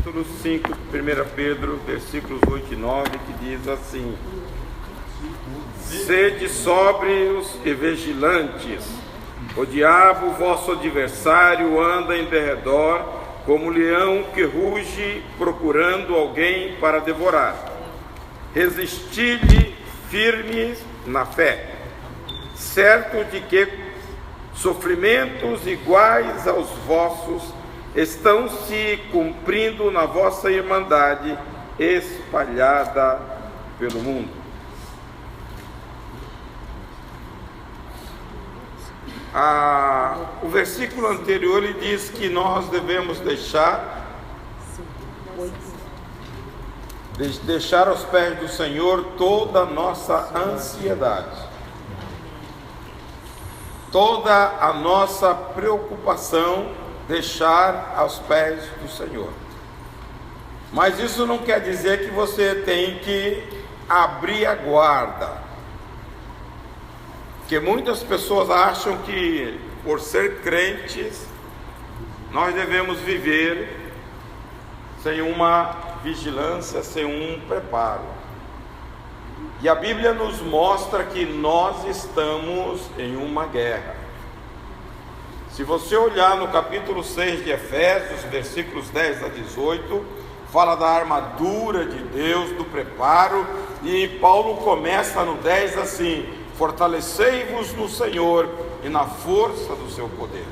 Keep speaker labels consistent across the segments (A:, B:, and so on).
A: capítulo 5 de 1 Pedro, versículos 8 e 9, que diz assim: sede sóbrios e vigilantes, o diabo, vosso adversário, anda em derredor, como leão que ruge, procurando alguém para devorar. Resisti-lhe firmes na fé, certo de que sofrimentos iguais aos vossos estão se cumprindo na vossa irmandade espalhada pelo mundo. O versículo anterior ele diz que nós devemos deixar aos pés do Senhor toda a nossa ansiedade, toda a nossa preocupação, deixar aos pés do Senhor. Mas isso não quer dizer que você tem que abrir a guarda, porque muitas pessoas acham que por ser crentes nós devemos viver sem uma vigilância, sem um preparo. E a Bíblia nos mostra que nós estamos em uma guerra. Se você olhar no capítulo 6 de Efésios, versículos 10 a 18, fala da armadura de Deus, do preparo, e Paulo começa no 10 assim: fortalecei-vos no Senhor e na força do seu poder.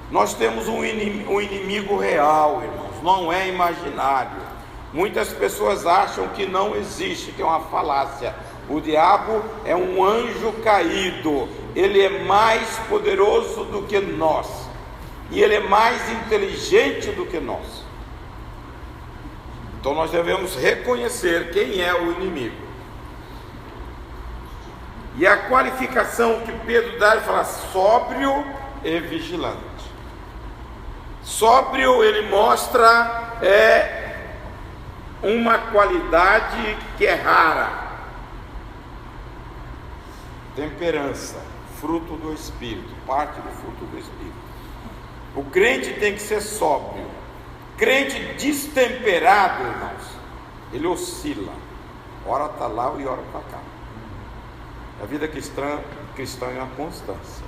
A: Nós temos um inimigo real, irmãos, não é imaginário. Muitas pessoas acham que não existe, que é uma falácia. O diabo é um anjo caído, ele é mais poderoso do que nós, e ele é mais inteligente do que nós. Então nós devemos reconhecer quem é o inimigo. E a qualificação que Pedro dá, ele fala sóbrio e vigilante. Sóbrio, ele mostra uma qualidade que é rara. Temperança, fruto do Espírito, parte do fruto do Espírito. O crente tem que ser sóbrio. Crente destemperado, irmãos, ele oscila. Ora está lá e ora está cá. A vida cristã é uma constância.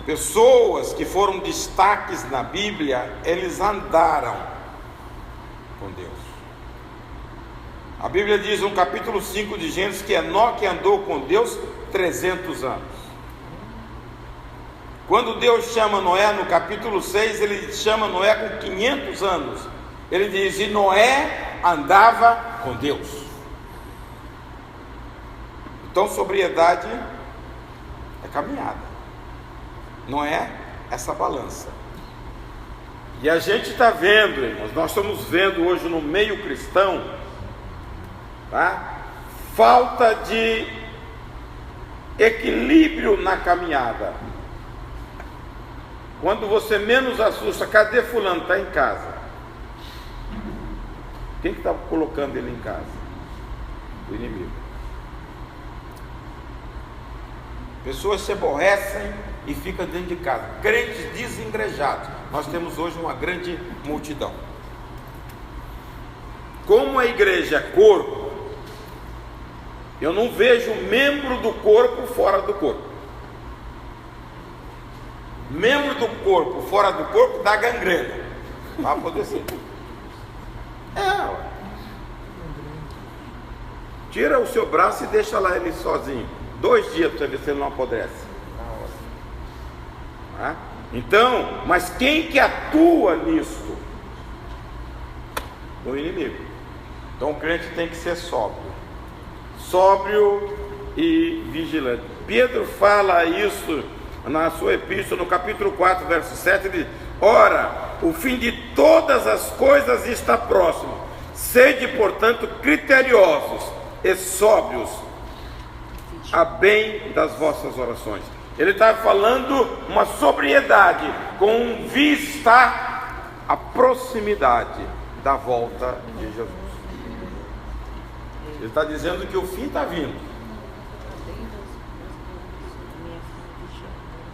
A: Pessoas que foram destaques na Bíblia, eles andaram com Deus. A Bíblia diz no capítulo 5 de Gênesis que Enoque andou com Deus 300 anos. Quando Deus chama Noé no capítulo 6, ele chama Noé com 500 anos. Ele diz: e Noé andava com Deus. Então sobriedade é caminhada, não é essa balança. E a gente está vendo, irmãos, nós estamos vendo hoje no meio cristão, falta de equilíbrio na caminhada. Quando você menos assusta, cadê fulano? Está em casa. Quem que está colocando ele em casa? O inimigo. Pessoas se aborrecem e ficam dentro de casa. Crentes desengrejados. Nós temos hoje uma grande multidão. Como a igreja é corpo, eu não vejo membro do corpo fora do corpo. Membro do corpo fora do corpo dá gangrena. Vai poder ser. Tira o seu braço e deixa lá ele sozinho. 2 dias para você ver se ele não apodrece. Então, mas quem que atua nisso? O inimigo. Então o crente tem que ser sóbrio e vigilante. Pedro fala isso na sua epístola, no capítulo 4, verso 7, ele diz: ora, o fim de todas as coisas está próximo. Sede, portanto, criteriosos e sóbrios a bem das vossas orações. Ele está falando uma sobriedade com vista à proximidade da volta de Jesus. Ele está dizendo que o fim está vindo.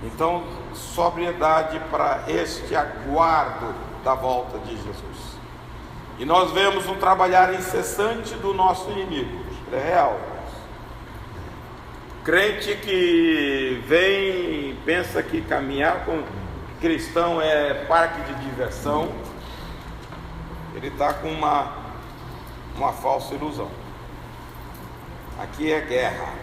A: Então, sobriedade para este aguardo da volta de Jesus. E nós vemos um trabalhar incessante do nosso inimigo. É real. Crente que vem e pensa que caminhar com cristão é parque de diversão, ele está com uma falsa ilusão. Aqui é guerra.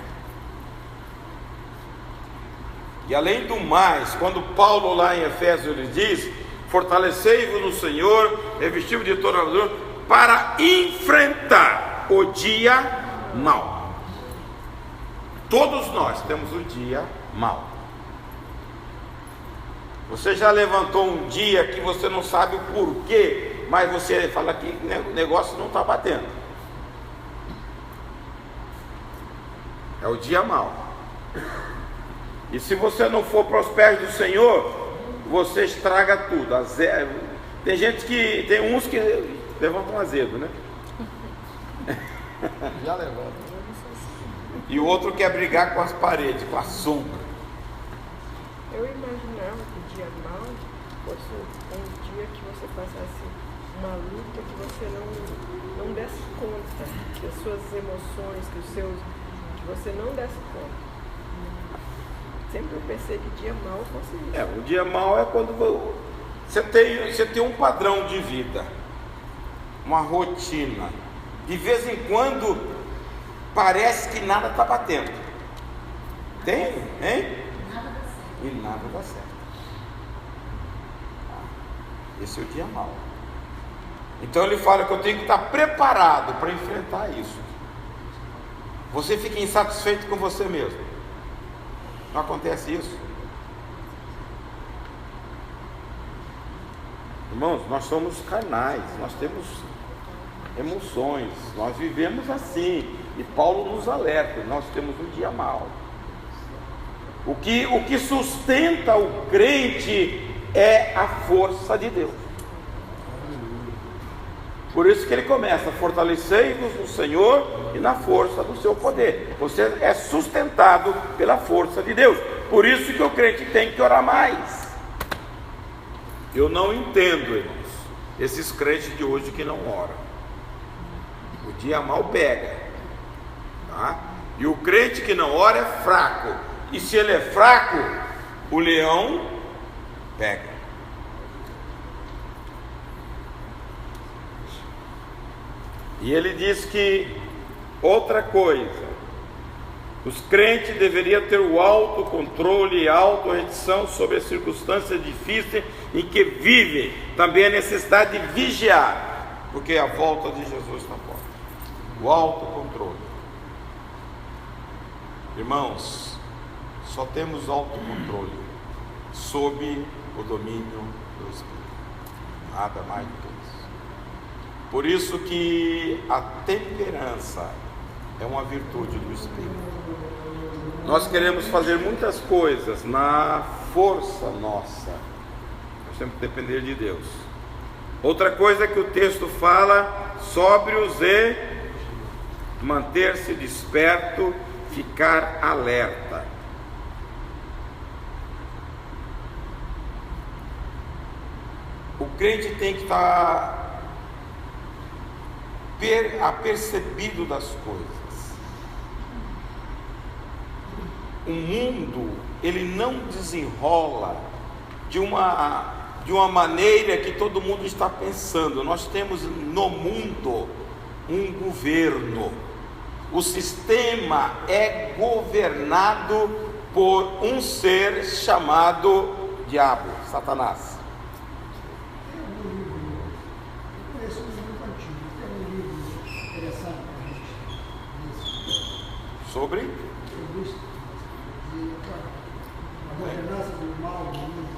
A: E além do mais, quando Paulo lá em Efésios ele diz: fortalecei-vos no Senhor, revestiu-vos de toda a armadura, para enfrentar o dia mau. Todos nós temos o dia mau. Você já levantou um dia que você não sabe o porquê, mas você fala que o negócio não está batendo. É o dia mau. E se você não for para os pés do Senhor, você estraga tudo. Tem gente que, tem uns que levantam azedo, né?
B: Já levanta.
A: E o outro quer brigar com as paredes, com a sombra.
C: Eu imaginava que o dia mau fosse um dia que você passasse uma luta que você não desse conta, que as suas emoções, que você não desse conta. Sempre eu pensei que dia mau fosse isso.
A: O dia mau é quando você tem um padrão de vida, uma rotina. De vez em quando parece que nada está batendo. Tem, hein? E nada dá certo. Esse é o dia mau. Então ele fala que eu tenho que estar preparado para enfrentar isso. Você fica insatisfeito com você mesmo. Não acontece isso? Irmãos, nós somos carnais, nós temos emoções, nós vivemos assim. E Paulo nos alerta, nós temos um dia mau. O que sustenta o crente é a força de Deus. Por isso que ele começa: fortalecei-vos no Senhor e na força do seu poder. Você é sustentado pela força de Deus. Por isso que o crente tem que orar mais. Eu não entendo, irmãos, esses crentes de hoje que não oram. O dia mal pega, tá? E o crente que não ora é fraco. E se ele é fraco, o leão pega. E ele diz que outra coisa: os crentes deveriam ter o autocontrole e a autorrestrição sobre as circunstâncias difíceis em que vivem. Também a necessidade de vigiar, porque a volta de Jesus está próxima. O autocontrole. Irmãos, só temos autocontrole sob o domínio do Espírito. Nada mais do que isso. Por isso que a temperança é uma virtude do Espírito. Nós queremos fazer muitas coisas na força nossa. Nós temos que depender de Deus. Outra coisa que o texto fala: sóbrios e manter-se desperto, ficar alerta. O crente tem que estar apercebido das coisas. O mundo, ele não desenrola de uma maneira que todo mundo está pensando. Nós temos no mundo um governo. O sistema é governado por um ser chamado diabo, Satanás. Sobre?
B: A governança do mal do mundo.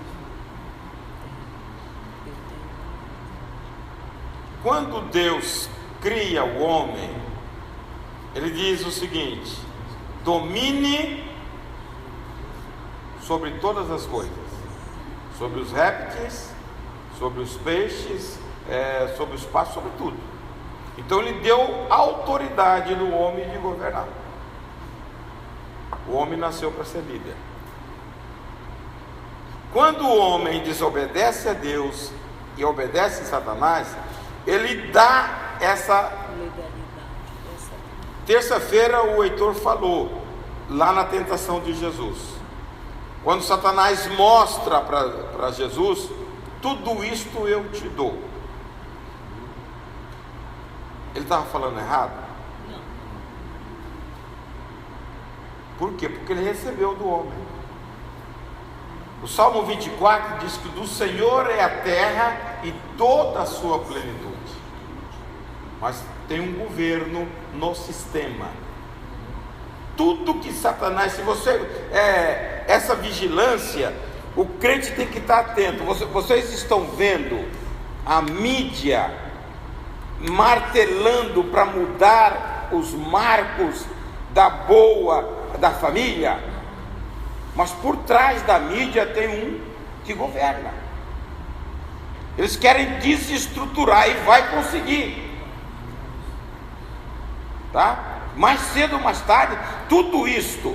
A: Quando Deus cria o homem, ele diz o seguinte: domine sobre todas as coisas, sobre os répteis, sobre os peixes, sobre o espaço, sobre tudo. Então ele deu autoridade no homem de governar. O homem nasceu para ser líder. quando o homem desobedece a Deus e obedece a Satanás, ele dá essa terça-feira. O Heitor falou lá na tentação de Jesus, quando Satanás mostra para Jesus: tudo isto eu te dou. Ele estava falando errado?
D: Não.
A: Por quê? Porque ele recebeu do homem. O Salmo 24 diz que do Senhor é a terra e toda a sua plenitude. Mas tem um governo no sistema. Tudo que Satanás, se você essa vigilância, o crente tem que estar atento. Vocês estão vendo a mídia martelando para mudar os marcos da família, mas por trás da mídia tem um que governa. Eles querem desestruturar e vai conseguir, tá? Mais cedo ou mais tarde, tudo isto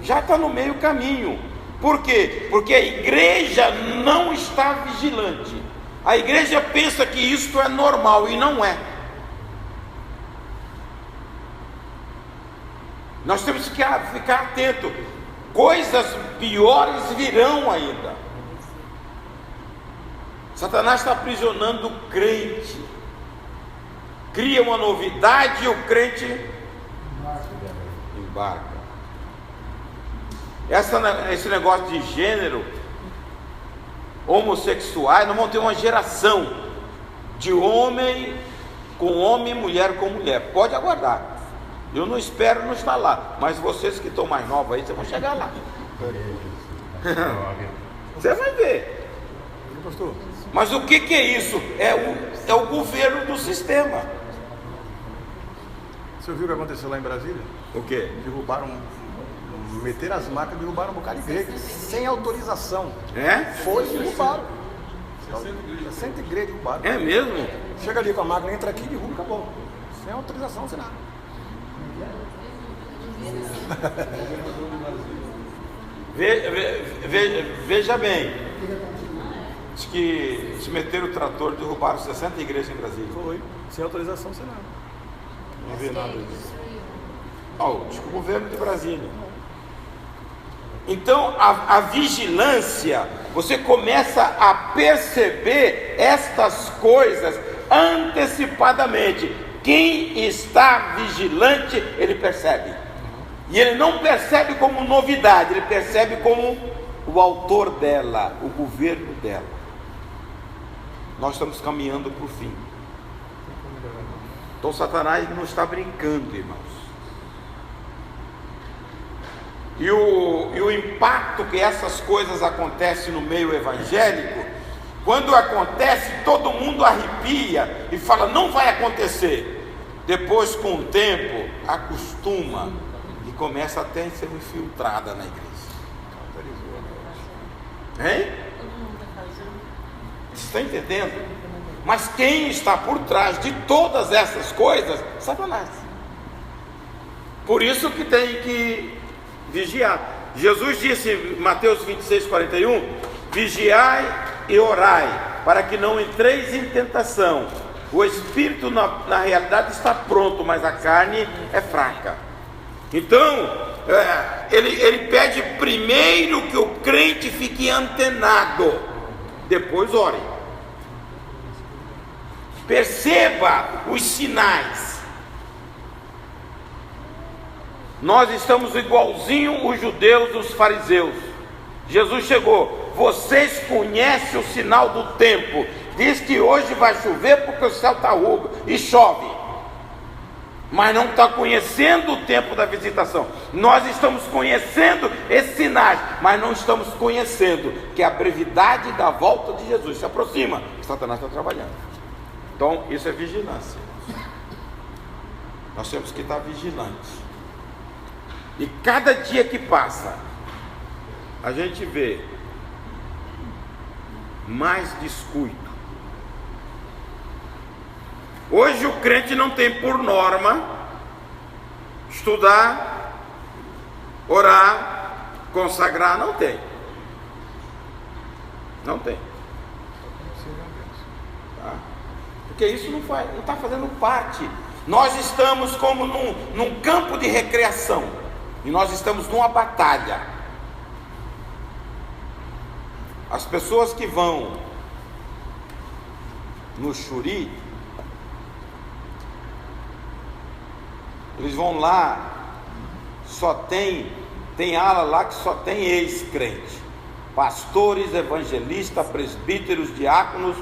A: já está no meio caminho. Por quê? Porque a igreja não está vigilante. A igreja pensa que isto é normal e não é. Nós temos que ficar atento. Coisas piores virão ainda. Satanás está aprisionando o crente. Cria uma novidade e o crente embarca. Esse negócio de gênero, homossexuais, nós vamos ter uma geração de homem com homem, mulher com mulher. Pode aguardar. Eu não espero não estar lá, mas vocês que estão mais novos aí, vocês vão chegar lá. Você vai ver. Mas o que é isso? É o governo do sistema.
E: Você viu o que aconteceu lá em Brasília?
A: O quê?
E: Meteram as máquinas e derrubaram um bocado de igreja sem autorização.
A: É?
E: Foi e derrubaram. 60 igrejas derrubaram.
A: É mesmo?
E: Chega ali com a máquina, entra aqui e derruba, acabou. Sem autorização, sem nada.
A: Veja bem. Diz que se meteram o trator, derrubaram 60 igrejas em Brasília.
E: Foi, sem autorização, sem nada.
A: Não vi nada disso. Diz que o governo de Brasília. Então a vigilância, você começa a perceber estas coisas antecipadamente. Quem está vigilante, ele percebe. E ele não percebe como novidade, ele percebe como o autor dela, o governo dela. Nós estamos caminhando para o fim. Então Satanás não está brincando, irmãos. E o impacto que essas coisas acontecem no meio evangélico, quando acontece, todo mundo arrepia e fala, não vai acontecer. Depois, com o tempo, acostuma e começa até a ser infiltrada na igreja. Hein? Você está entendendo? Mas quem está por trás de todas essas coisas? Satanás. Por isso que tem que vigiar. Jesus disse em Mateus 26:41: vigiai e orai, para que não entreis em tentação. O espírito na realidade está pronto, mas a carne é fraca. Então ele pede primeiro que o crente fique antenado, depois ore. Perceba os sinais. Nós estamos igualzinho os judeus, os fariseus. Jesus chegou, vocês conhecem o sinal do tempo, diz que hoje vai chover porque o céu está rubro e chove, mas não está conhecendo o tempo da visitação. Nós estamos conhecendo esses sinais, mas não estamos conhecendo que a brevidade da volta de Jesus se aproxima. Satanás está trabalhando. Então isso é vigilância. Nós temos que estar vigilantes. E cada dia que passa, a gente vê mais descuido. Hoje o crente não tem por norma estudar, orar, consagrar, não tem. Não tem. Tá? Porque isso não está fazendo parte. Nós estamos como num campo de recreação. E nós estamos numa batalha. As pessoas que vão no Xuri, eles vão lá, só tem ala lá que só tem ex-crente. Pastores, evangelistas, presbíteros, diáconos.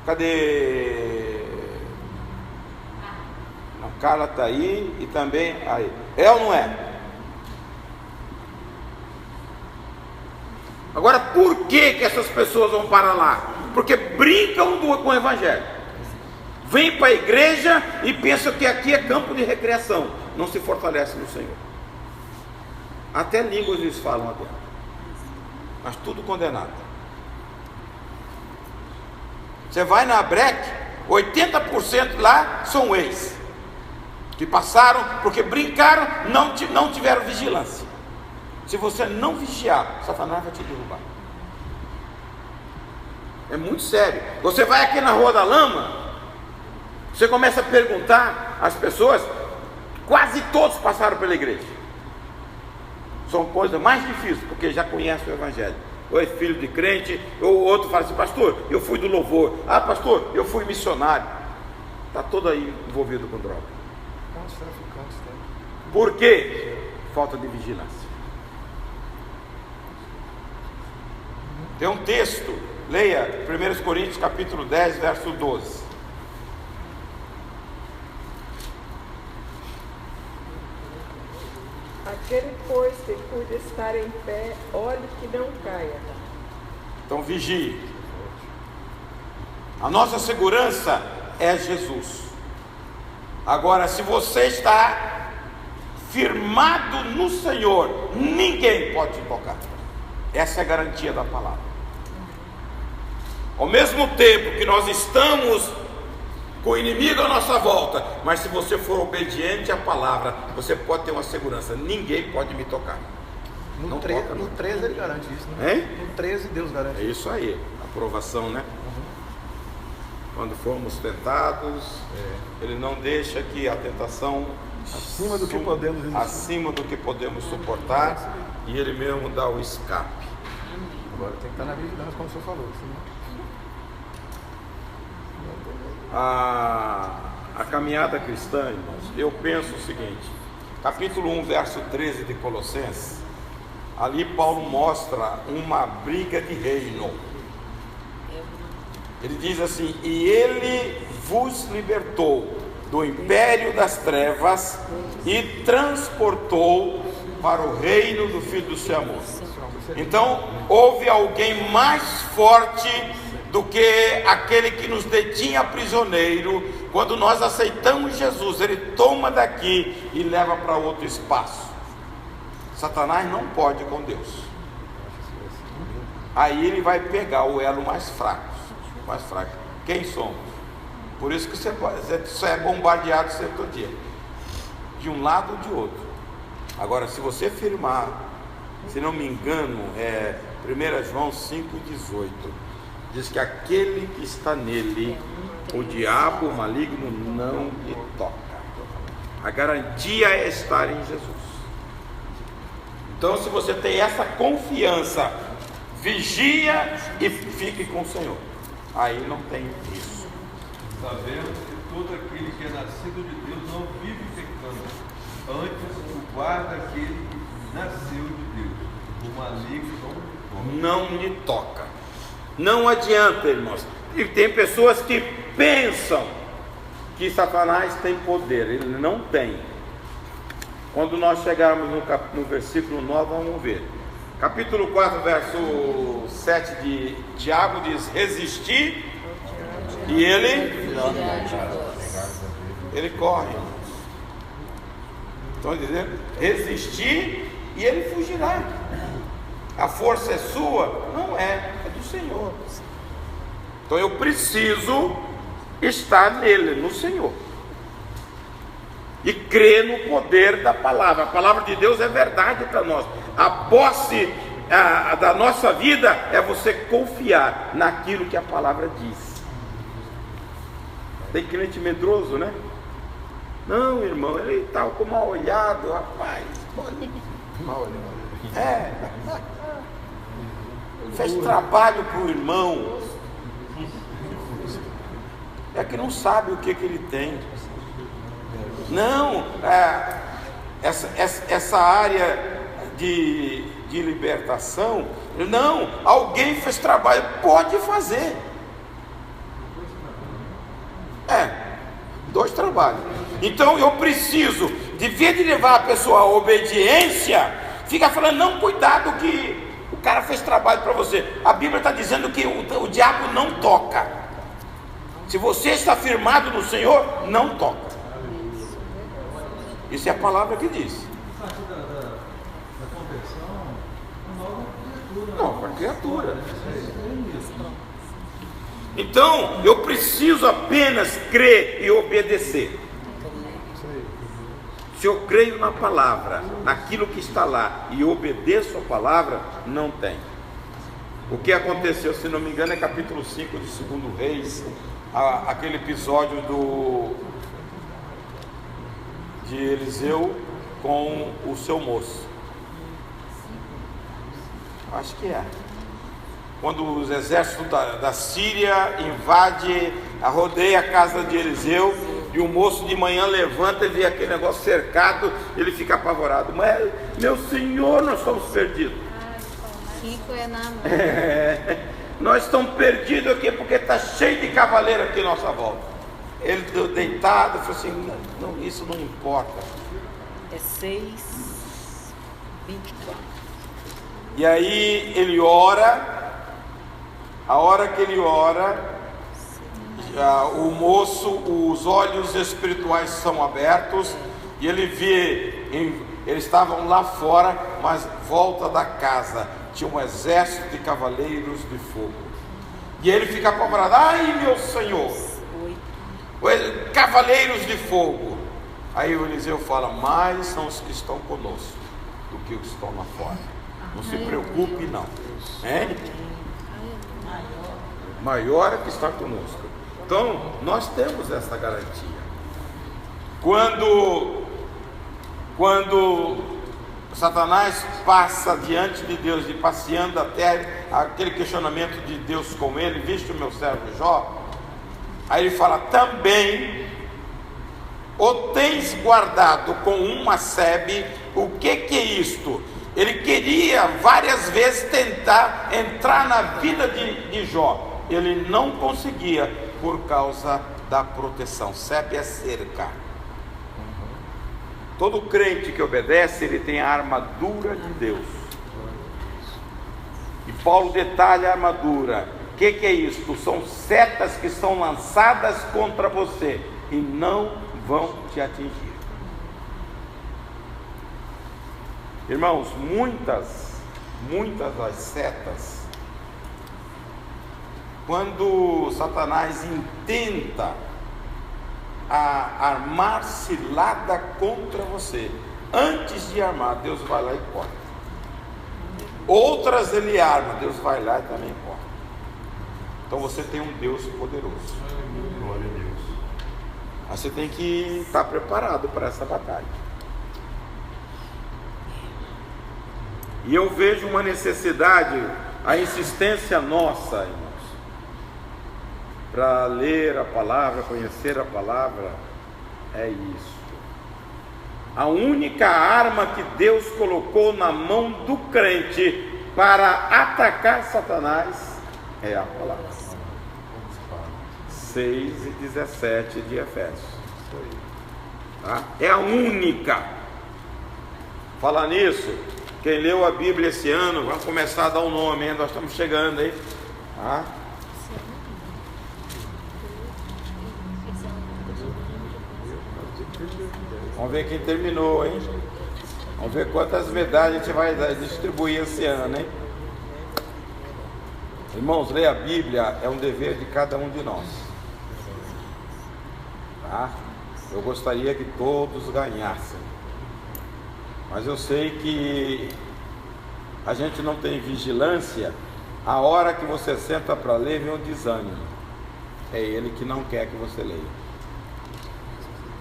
A: Cadê? A Carla está aí e também aí. É ou não é? Agora, por que essas pessoas vão para lá? Porque brincam com o evangelho. Vêm para a igreja e pensam que aqui é campo de recreação. Não se fortalece no Senhor. Até línguas eles falam agora. Mas tudo condenado. Você vai na Breck, 80% lá são ex. Que passaram porque brincaram, não tiveram vigilância. Se você não vigiar, Satanás vai te derrubar. É muito sério. Você vai aqui na Rua da Lama, você começa a perguntar às pessoas, quase todos passaram pela igreja. São coisas mais difíceis, porque já conhecem o evangelho. Ou é filho de crente, ou outro fala assim, pastor, eu fui do louvor. Ah, pastor, eu fui missionário. Está todo aí envolvido com droga. Por quê? Falta de vigilância. Tem um texto, leia 1 Coríntios capítulo 10, verso 12.
C: Aquele, pois, que cuida estar em pé, olhe que não caia.
A: Então vigie. A nossa segurança é Jesus. Agora, se você está firmado no Senhor, ninguém pode te tocar. Essa é a garantia da palavra. Ao mesmo tempo que nós estamos com o inimigo à nossa volta, mas se você for obediente à palavra, você pode ter uma segurança: ninguém pode me tocar.
E: No 13 ele garante isso, né?
A: Hein?
E: No 13 Deus garante.
A: É isso aí, aprovação, né? Quando formos tentados, Ele não deixa que a tentação
E: Acima do que podemos resistir.
A: acima do que podemos suportar, e Ele mesmo dá o escape.
E: Agora tem que estar na vigilância, como o senhor falou.
A: A caminhada cristã, irmãos, eu penso o seguinte: capítulo 1, verso 13 de Colossenses, ali Paulo mostra uma briga de reino. Ele diz assim: e Ele vos libertou do império das trevas e transportou para o reino do Filho do seu amor. Então, houve alguém mais forte do que aquele que nos detinha prisioneiro. Quando nós aceitamos Jesus, Ele toma daqui e leva para outro espaço. Satanás não pode com Deus. Aí ele vai pegar o elo mais fraco. Quem somos? Por isso que você é bombardeado certo dia, de um lado ou de outro. Agora, se você firmar, se não me engano, 1 João 5,18, diz que aquele que está nele, o diabo, o maligno, não lhe toca. A garantia é estar em Jesus. Então, se você tem essa confiança, vigia e fique com o Senhor. Aí não tem isso.
D: Sabemos que todo aquele que é nascido de Deus não vive pecando, antes o guarda aquele que nasceu de Deus. O maligno
A: não lhe toca. Não adianta, irmãos. E tem pessoas que pensam que Satanás tem poder. Ele não tem. Quando nós chegarmos no versículo 9, vamos ver. Capítulo 4, verso 7 de Tiago diz: resistir e ele corre. Estão dizendo? Resistir e ele fugirá. A força é sua? Não é, é do Senhor. Então eu preciso estar nele, no Senhor, e crer no poder da palavra. A palavra de Deus é verdade para nós. A posse da nossa vida é você confiar naquilo que a palavra diz. Tem crente medroso, né? Não, irmão, ele está com mal olhado, rapaz. Mal olhado. Fez trabalho para o irmão. É que não sabe o que ele tem. Não, essa área de libertação, não, alguém fez trabalho, pode fazer. 2 trabalhos. Então eu preciso, de vez de levar a pessoa à obediência, fica falando, não, cuidado que o cara fez trabalho para você. A Bíblia está dizendo que o diabo não toca. Se você está firmado no Senhor, não toca. Isso é a palavra que diz.
D: A partir da conversão, uma nova criatura.
A: Nova criatura. Então, eu preciso apenas crer e obedecer. Se eu creio na palavra, naquilo que está lá, e obedeço a palavra, não tem. O que aconteceu, se não me engano, é capítulo 5 de 2 Reis, aquele episódio de Eliseu com o seu moço. Acho que é. Quando os exércitos da Síria invadem, rodeia a casa de Eliseu, e o moço de manhã levanta e vê aquele negócio cercado, ele fica apavorado. Mas, meu senhor, nós estamos perdidos. Nós estamos perdidos aqui porque está cheio de cavaleiro aqui à nossa volta. Ele deitado, falou assim, não, isso não importa.
F: É 6:24.
A: E aí ele ora. A hora que ele ora, o moço, os olhos espirituais são abertos, e ele vê, eles estavam lá fora, mas volta da casa tinha um exército de cavaleiros de fogo, e ele fica apavorado, ai meu senhor, cavaleiros de fogo. Aí o Eliseu fala, mais são os que estão conosco do que os que estão lá fora, não se preocupe não, hein? Maior é que está conosco. Então, nós temos essa garantia. Quando Satanás passa diante de Deus e passeando a terra, aquele questionamento de Deus com ele, viste o meu servo Jó? Aí ele fala, também o tens guardado com uma sebe. O que é isto? Ele queria várias vezes tentar entrar na vida de Jó. Ele não conseguia por causa da proteção. Sebe é cerca. Todo crente que obedece, ele tem a armadura de Deus. E Paulo detalha a armadura. O que é isso? São setas que são lançadas contra você e não vão te atingir. Irmãos, muitas das setas, quando Satanás intenta armar cilada contra você, antes de armar, Deus vai lá e corta. Outras ele arma, Deus vai lá e também corta. Então você tem um Deus poderoso. Glória a Deus. Mas você tem que estar preparado para essa batalha. E eu vejo uma necessidade, a insistência nossa, irmãos, para ler a palavra, conhecer a palavra, é isso. A única arma que Deus colocou na mão do crente para atacar Satanás é a palavra. 6:17 de Efésios. Tá? É a única. Falar nisso, quem leu a Bíblia esse ano, vamos começar a dar um nome, hein? Nós estamos chegando aí. Tá? Vamos ver quem terminou, hein? Vamos ver quantas medalhas a gente vai distribuir esse ano, hein? Irmãos, ler a Bíblia é um dever de cada um de nós. Tá? Eu gostaria que todos ganhassem. Mas eu sei que a gente não tem vigilância, a hora que você senta para ler vem o desânimo. É ele que não quer que você leia.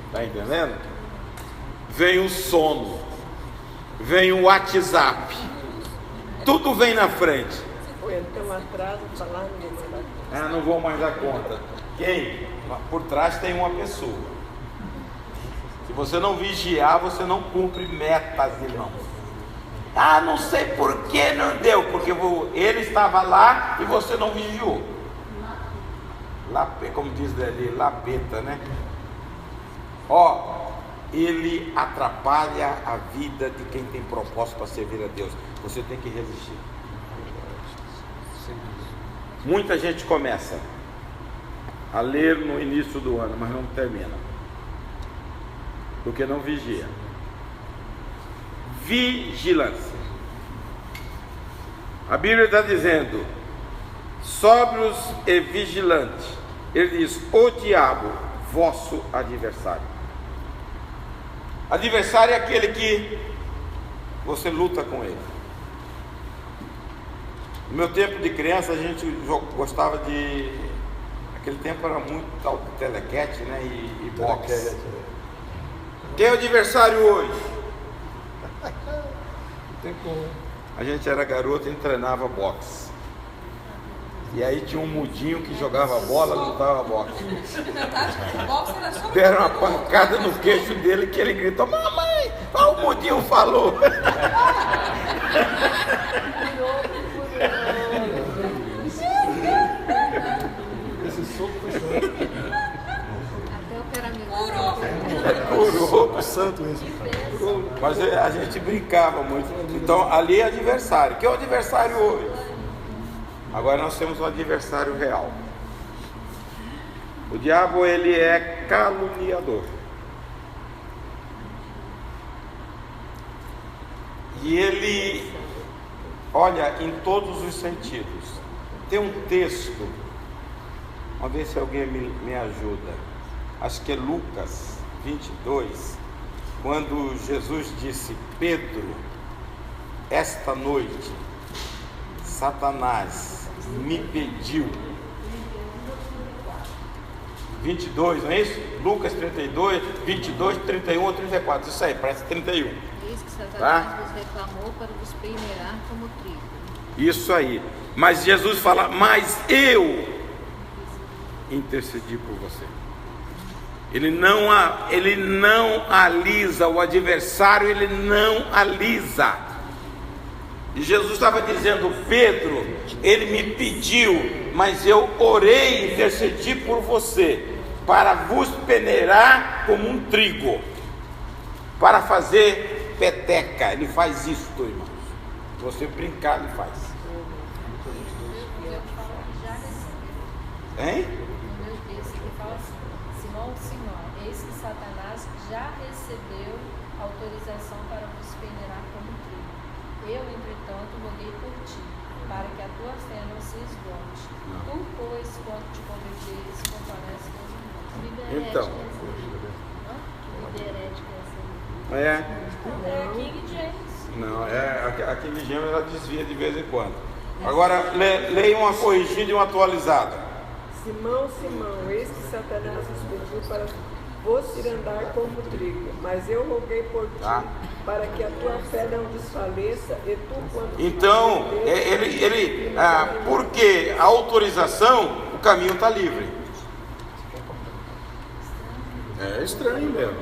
A: Está entendendo? Vem o sono, vem o WhatsApp, tudo vem na frente.
C: Ou então atraso, falar, ninguém vai dar conta.
A: Não vou mais dar conta. Quem? Por trás tem uma pessoa. Se você não vigiar, você não cumpre metas, irmãos. Não sei por que não deu, porque ele estava lá e você não vigiou. Como diz ali, lapeta, né? Ele atrapalha a vida de quem tem propósito para servir a Deus. Você tem que resistir. Muita gente começa a ler no início do ano, mas não termina, porque não vigia. Vigilância. A Bíblia está dizendo: sóbrios e vigilantes. Ele diz: o diabo, vosso adversário. Adversário é aquele que você luta com ele. No meu tempo de criança, a gente gostava de... Naquele tempo era muito tal de telequete, né? E boxe. Quem é o adversário hoje?
B: Não tem como.
A: A gente era garoto e treinava boxe. E aí tinha um mudinho que jogava bola, lutava boxe. Deram uma pancada no queixo dele que ele gritou: mamãe, o mudinho falou.
B: Esse soco foi show.
G: Até o caramelo.
A: Curou.
B: Santo isso.
A: Mas a gente brincava muito. Então ali é adversário. Quem é o adversário hoje? Agora nós temos um adversário real. O diabo, ele é caluniador. E ele olha em todos os sentidos. Tem um texto, vamos ver se alguém me ajuda. Acho que é Lucas 22, quando Jesus disse: Pedro, esta noite Satanás me pediu. 22, não é isso? Lucas 32, 22, 31, 34. Isso aí, parece 31.
G: Eis que Satanás vos reclamou para vos peneirar como trigo.
A: Isso aí. Mas Jesus fala: mas eu intercedi por você. Ele não alisa o adversário, ele não alisa. E Jesus estava dizendo: Pedro, ele me pediu, mas eu orei e intercedi por você, para vos peneirar como um trigo, para fazer peteca. Ele faz isso, irmãos. Se você brincar, ele faz. Hein?
H: No meu texto ele fala assim: Simão, Simão, eis que Satanás já recebeu autorização para vos peneirar como trigo. Eu, entretanto, roguei por ti, para que a tua fé não se esgote. Tu, pois, quando te converteres, comparece com os irmãos.
A: Então.
H: É King James.
A: Não, a King James ela desvia de vez em quando. Agora, leia uma corrigida e uma atualizada.
C: Simão, Simão, eis que Satanás nos pediu para vos ir andar como trigo, mas eu roguei por ti, para que a tua fé não desfaleça, e tu, quando...
A: Então, porque a autorização, o caminho está livre. É estranho mesmo.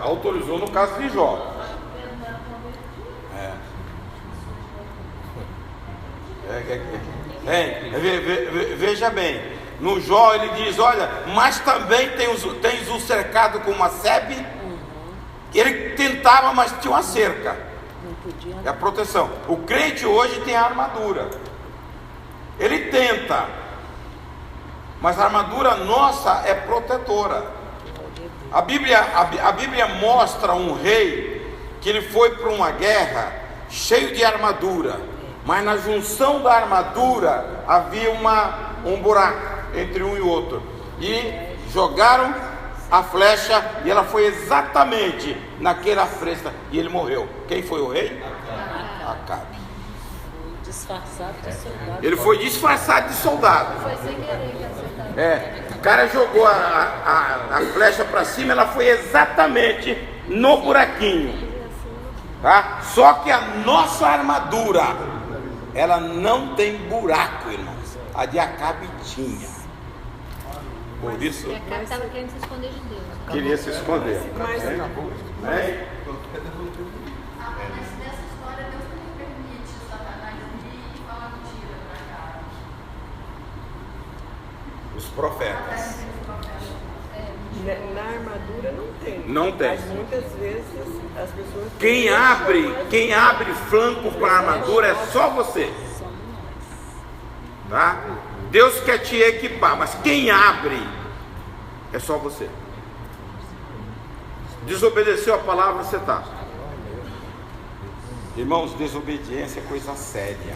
A: Autorizou no caso de Jó. Veja bem, no Jó ele diz: olha, mas também tens o cercado com uma sebe. Ele tentava, mas tinha uma cerca. É a proteção. O crente hoje tem a armadura. Ele tenta, mas a armadura nossa é protetora. A Bíblia mostra um rei que ele foi para uma guerra cheio de armadura, mas na junção da armadura havia um buraco entre um e outro, e jogaram a flecha e ela foi exatamente naquela fresta e ele morreu. Quem foi o rei? Acabe.
F: Disfarçado de soldado.
A: Ele foi disfarçado de soldado.
H: Foi sem querer que acertaram.
A: O cara jogou a flecha para cima, ela foi exatamente no buraquinho, tá? Só que a nossa armadura, ela não tem buraco, irmãos. A de Acabe tinha. Por isso
H: E a cara estava querendo se esconder de Deus.
A: queria se esconder.
C: Mas
A: Hein?
I: Mas nessa história Deus também permite Satanás vir e falar mentira pra cá.
A: Os profetas.
C: na armadura não tem.
A: Não tem.
C: Mas muitas vezes as pessoas.
A: Quem abre flanco para a armadura é só você. Tá? Deus quer te equipar, mas quem abre é só você. Desobedeceu a palavra, você está. Irmãos, desobediência é coisa séria.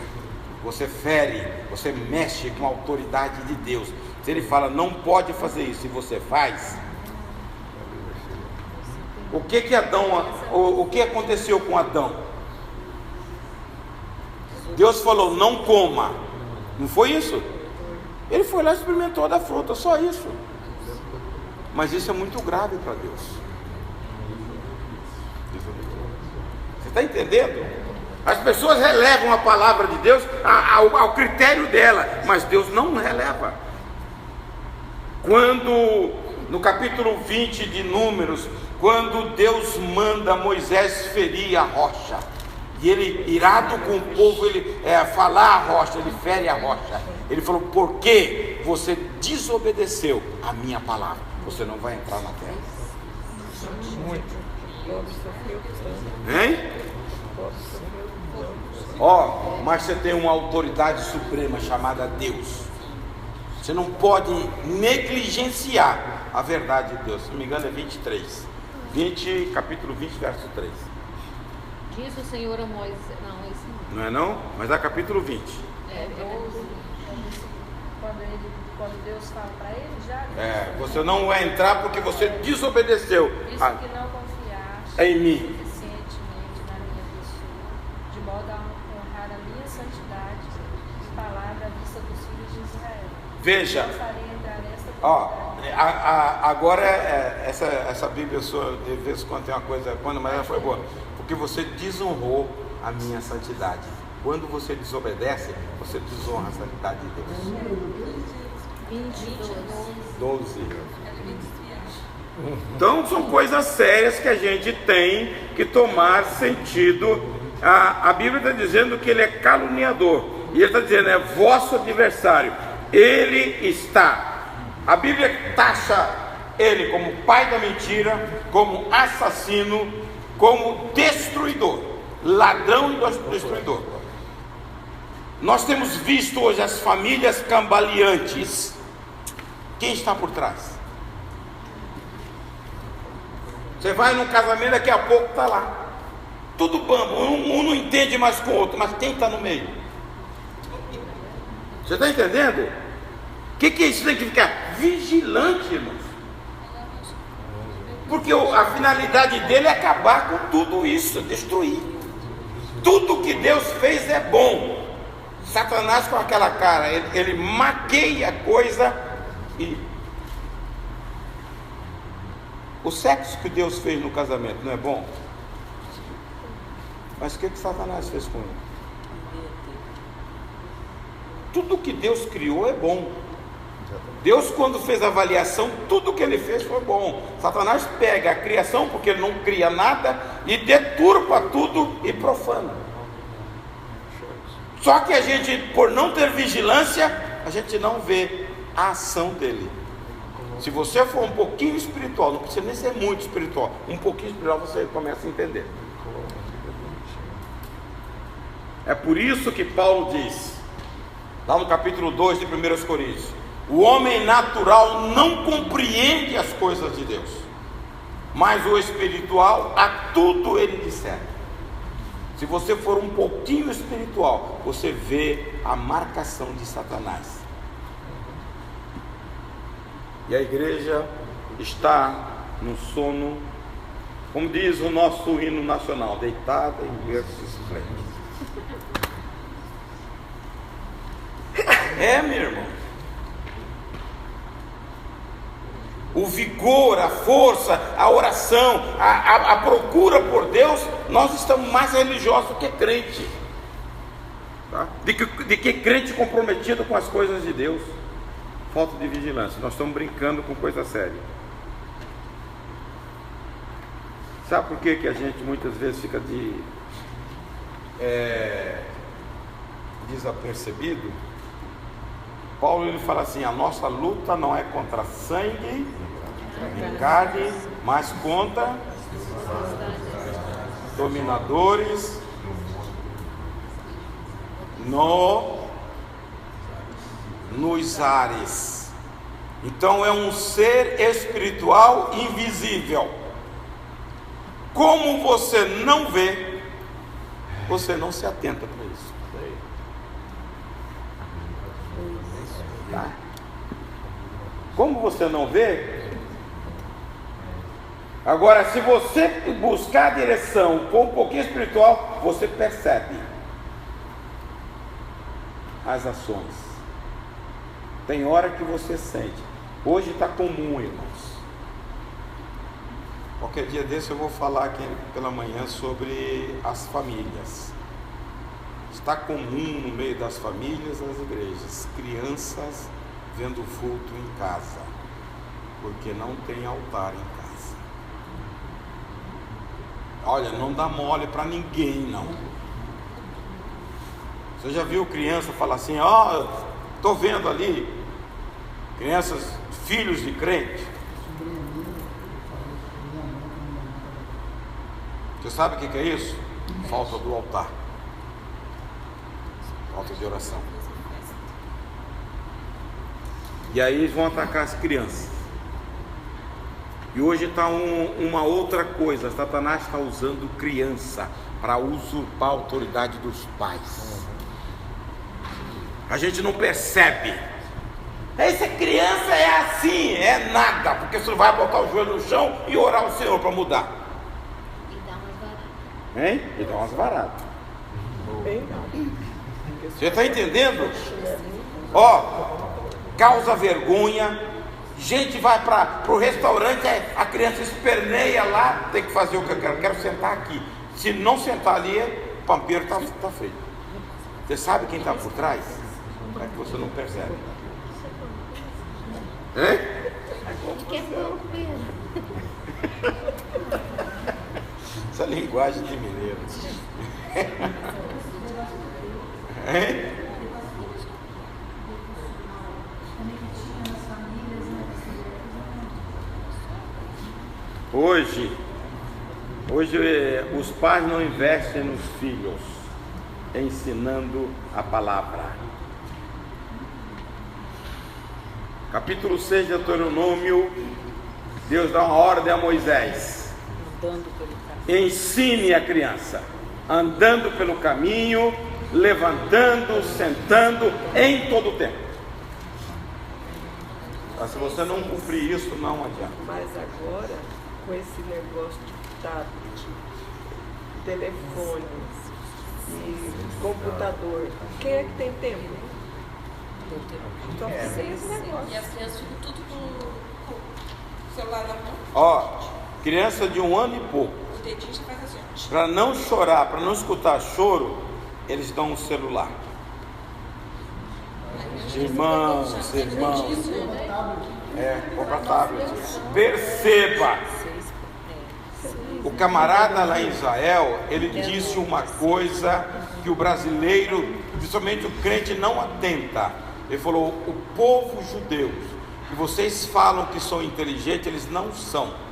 A: Você fere, você mexe com a autoridade de Deus. Se ele fala não pode fazer isso e você faz, o que aconteceu com Adão? Deus falou não coma, não foi isso? Ele foi lá e experimentou da fruta, só isso. Mas isso é muito grave para Deus. Você está entendendo? As pessoas relevam a palavra de Deus ao critério dela, mas Deus não releva. Quando, no capítulo 20 de Números, quando Deus manda Moisés ferir a rocha, e ele, irado com o povo, ele falar a rocha, ele fere a rocha. Ele falou, porque você desobedeceu a minha palavra, você não vai entrar na terra.
C: Muito.
A: Hein? Mas você tem uma autoridade suprema chamada Deus. Você não pode negligenciar a verdade de Deus. Se não me engano é 23. Capítulo 20, verso 3.
H: Disse o Senhor a Moisés. Não, esse não.
A: Não é não? Mas é capítulo 20.
H: É 12. Quando Deus fala para ele, já.
A: Você não vai entrar porque você desobedeceu
H: Isso que não confiaste
A: em mim.
H: suficientemente na minha pessoa, de modo a honrar a minha santidade e palavra à vista dos filhos de Israel.
A: Veja.
H: Não farei entrar nesta comunidade.
A: Agora essa Bíblia sua, de vez em quando tem uma coisa, mas ela foi boa, porque você desonrou a minha santidade. Quando você desobedece, você desonra a santidade de Deus. 12. Então são coisas sérias que a gente tem que tomar sentido. A Bíblia está dizendo que ele é caluniador, e ele está dizendo é vosso adversário. Ele está. A Bíblia taxa ele como pai da mentira, como assassino, como destruidor, ladrão e destruidor. Nós temos visto hoje as famílias cambaleantes. Quem está por trás? Você vai num casamento, daqui a pouco está lá. Tudo bambo, um não entende mais com o outro, mas quem está no meio? Você está entendendo? O que é isso? Tem que ficar vigilante, irmãos. Porque a finalidade dele é acabar com tudo isso, destruir. Tudo que Deus fez é bom. Satanás com aquela cara, ele maqueia a coisa e... O sexo que Deus fez no casamento não é bom? Mas o que Satanás fez com ele? Tudo que Deus criou é bom. Deus, quando fez a avaliação, tudo que ele fez foi bom. Satanás pega a criação, porque ele não cria nada, e deturpa tudo e profana. Só que a gente, por não ter vigilância, a gente não vê a ação dele. Se você for um pouquinho espiritual, não precisa nem ser muito espiritual, um pouquinho espiritual você começa a entender. É por isso que Paulo diz, lá no capítulo 2 de 1 Coríntios, o homem natural não compreende as coisas de Deus, mas o espiritual, a tudo ele discerne. Se você for um pouquinho espiritual, você vê a marcação de Satanás. E a igreja está no sono, como diz o nosso hino nacional, deitada em berço esplêndido. Meu irmão. O vigor, a força, a oração, a procura por Deus, nós estamos mais religiosos do que crente, tá? de que crente comprometido com as coisas de Deus. Falta de vigilância, nós estamos brincando com coisa séria. Sabe por que a gente muitas vezes fica desapercebido? Paulo ele fala assim: a nossa luta não é contra sangue e carne, mas contra dominadores nos ares. Então é um ser espiritual invisível. Como você não vê, você não se atenta para isso. Tá? Como você não vê, agora se você buscar a direção com um pouquinho espiritual, você percebe as ações. Tem hora que você sente. Hoje está comum, irmãos. Qualquer dia desse eu vou falar aqui pela manhã sobre as famílias. Está comum no meio das famílias, nas igrejas, crianças vendo o culto em casa, porque não tem altar em casa. Olha, não dá mole para ninguém, não. Você já viu criança falar assim: ó, estou vendo ali, crianças, filhos de crente. Você sabe o que é isso? Falta do altar. Falta de oração. E aí eles vão atacar as crianças. E hoje está uma outra coisa. Satanás está usando criança para usurpar a autoridade dos pais. A gente não percebe. Essa criança é assim, é nada, porque você vai botar o joelho no chão e orar ao Senhor para mudar.
G: E dá umas varadas.
A: Hein? E dá umas varadas. Você está entendendo? Ó, causa vergonha. Gente vai para o restaurante, a criança esperneia lá, tem que fazer o que eu quero sentar aqui. Se não sentar ali, o pampeiro está feito. Você sabe quem está por trás? É que você não percebe. Hein?
G: Que é pouco mesmo.
A: Essa linguagem de mineiro. Hein? Hoje os pais não investem nos filhos, ensinando a palavra. Capítulo 6 de Deuteronômio, Deus dá uma ordem a Moisés: ensine a criança, andando pelo caminho, levantando, sentando, em todo o tempo. Mas se você não cumprir isso, não adianta.
C: Mas agora, com esse negócio de tablet, telefone e computador, quem é que tem tempo? Só precisa esse negócio.
H: E as crianças ficam tudo com o celular na mão.
A: Ó, criança de 1 ano e pouco,
H: O dedinho já faz assim.
A: para não chorar, para não escutar choro, eles dão um celular. Irmãos, compra tablet. Perceba, o camarada lá em Israel, ele disse uma coisa que o brasileiro, principalmente o crente, não atenta. Ele falou: o povo judeu, que vocês falam que são inteligentes, eles não são.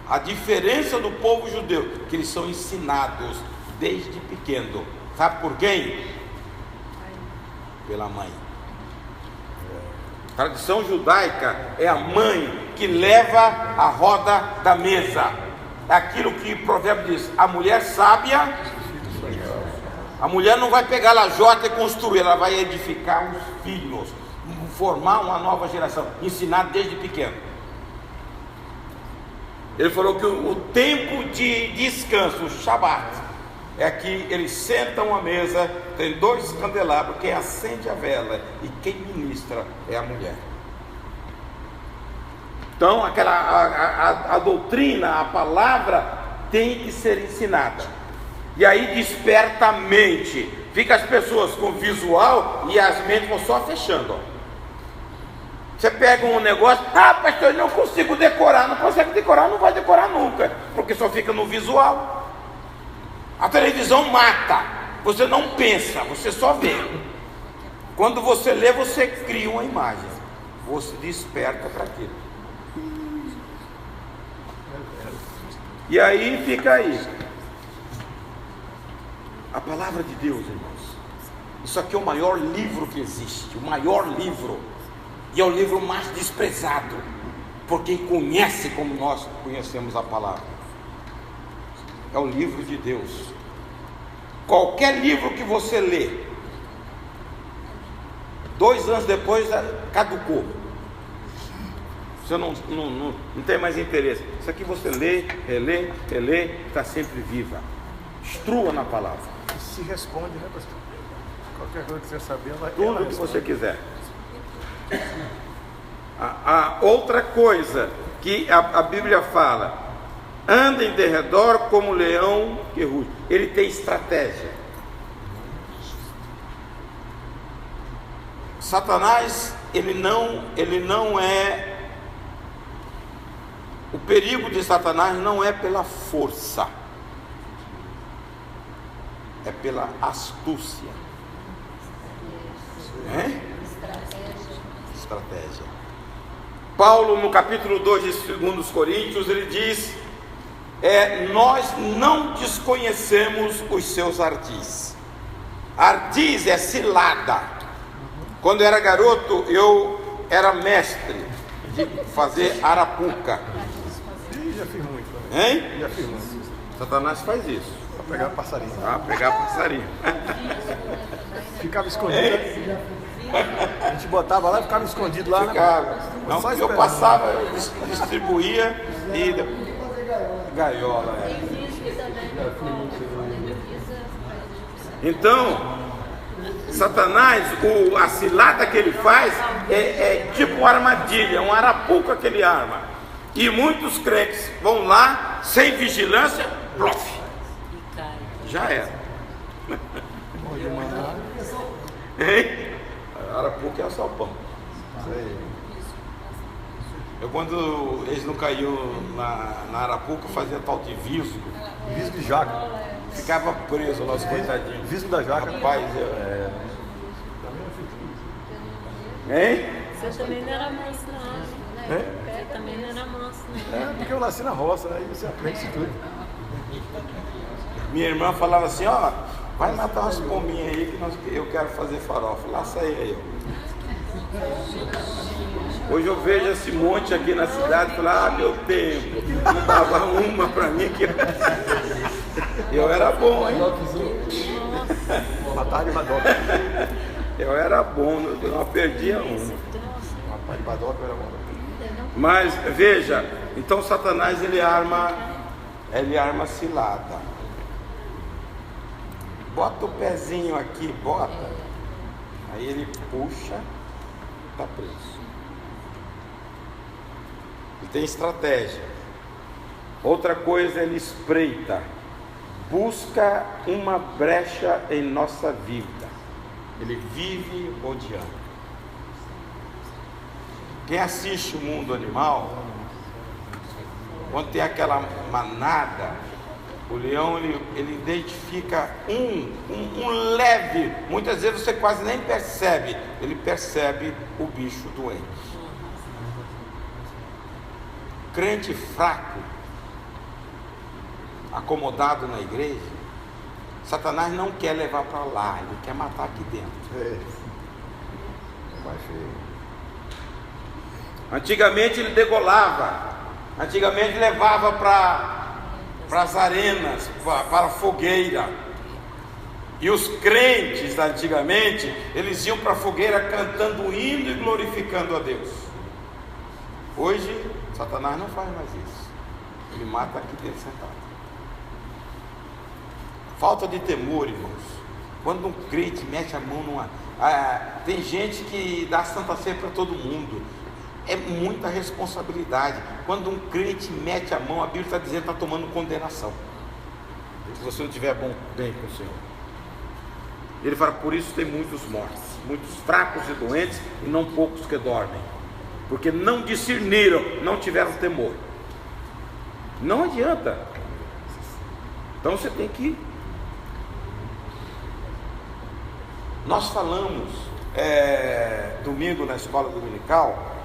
A: A diferença do povo judeu, que eles são ensinados desde pequeno. Sabe por quem? Pela mãe. A tradição judaica é a mãe que leva a roda da mesa. É aquilo que o provérbio diz: a mulher sábia, a mulher não vai pegar lajota e construir, ela vai edificar os filhos, formar uma nova geração, ensinar desde pequeno. Ele falou que o tempo de descanso, o Shabat, é que eles sentam à mesa, tem 2 candelabros, quem acende a vela e quem ministra é a mulher. Então a doutrina, a palavra tem que ser ensinada. E aí desperta a mente. Fica as pessoas com visual e as mentes vão só fechando. Você pega um negócio, pastor, eu não consigo decorar. Não consegue decorar, não vai decorar nunca, porque só fica no visual. A televisão mata. Você não pensa, você só vê. Quando você lê, você cria uma imagem. Você desperta para aquilo. E aí fica aí. A palavra de Deus, irmãos. Isso aqui é o maior livro que existe. O maior livro. E é o livro mais desprezado por quem conhece como nós conhecemos a palavra. É o livro de Deus. Qualquer livro que você lê, 2 anos depois caducou. Você não tem mais interesse. Isso aqui você lê, relê, está sempre viva. Instrua na palavra.
E: E se responde, né, pastor? Qualquer coisa que você saber,
A: tudo que você quiser. A outra coisa que a Bíblia fala: anda em derredor como leão que ruge. Ele tem estratégia. Satanás, ele não é. O perigo de Satanás não é pela força, é pela astúcia. Estratégia. Paulo, no capítulo 2 de 2 Coríntios, ele diz: nós não desconhecemos os seus ardis. Ardiz é cilada. Quando eu era garoto, eu era mestre de fazer arapuca.
E: Já fiz muito.
A: Já fiz muito. Satanás faz isso.
E: Para pegar passarinho.
A: Pegar passarinho.
E: Ficava escondido. A gente botava lá e ficava escondido lá.
A: Ficava. Não, eu passava, eu distribuía e gaiola. Então, Satanás, a cilada que ele faz é tipo uma armadilha, uma arapuca que ele arma. E muitos crentes vão lá, sem vigilância, plof. Já era. Arapuca é o salpão. Eu, quando eles não caíam na arapuca, fazia tal de visgo.
E: Visgo de jaca.
A: Ficava preso lá, os coitadinhos.
E: Visgo da jaca.
A: Rapaz,
F: Você também não era manso, não. Você também não era manso, não.
E: Porque eu nasci na roça, aí você aprende isso tudo.
A: Minha irmã falava assim: vai matar umas pombinhas aí que eu quero fazer farofa. Lá saí aí. Hoje eu vejo esse monte aqui na cidade e falo: meu tempo, não dava uma pra mim que eu era bom, hein?
E: Matar de badoca.
A: Eu era bom, eu não perdia uma.
E: Matar de badoca era bom.
A: Mas veja, então Satanás ele arma cilada. Bota o pezinho aqui, bota. Aí ele puxa, está preso. Ele tem estratégia. Outra coisa, ele espreita. Busca uma brecha em nossa vida. Ele vive odiando. Quem assiste o mundo animal, quando tem aquela manada, o leão ele identifica um leve, muitas vezes você quase nem percebe, ele percebe o bicho doente. Crente fraco, acomodado na igreja, Satanás não quer levar para lá, ele quer matar aqui dentro. Antigamente ele degolava, antigamente levava para as arenas, para a fogueira. E os crentes antigamente, eles iam para a fogueira cantando o hino e glorificando a Deus. Hoje, Satanás não faz mais isso. me mata aqui dentro sentado. Falta de temor, irmãos. Quando um crente mete a mão numa... tem gente que dá Santa Ceia para todo mundo. É muita responsabilidade. Quando um crente mete a mão, a Bíblia está dizendo que está tomando condenação. Se você não estiver bem com o Senhor. Ele fala, por isso tem muitos mortos, muitos fracos e doentes, e não poucos que dormem. Porque não discerniram, não tiveram temor. Não adianta. Então você tem que... Nós falamos domingo na escola dominical,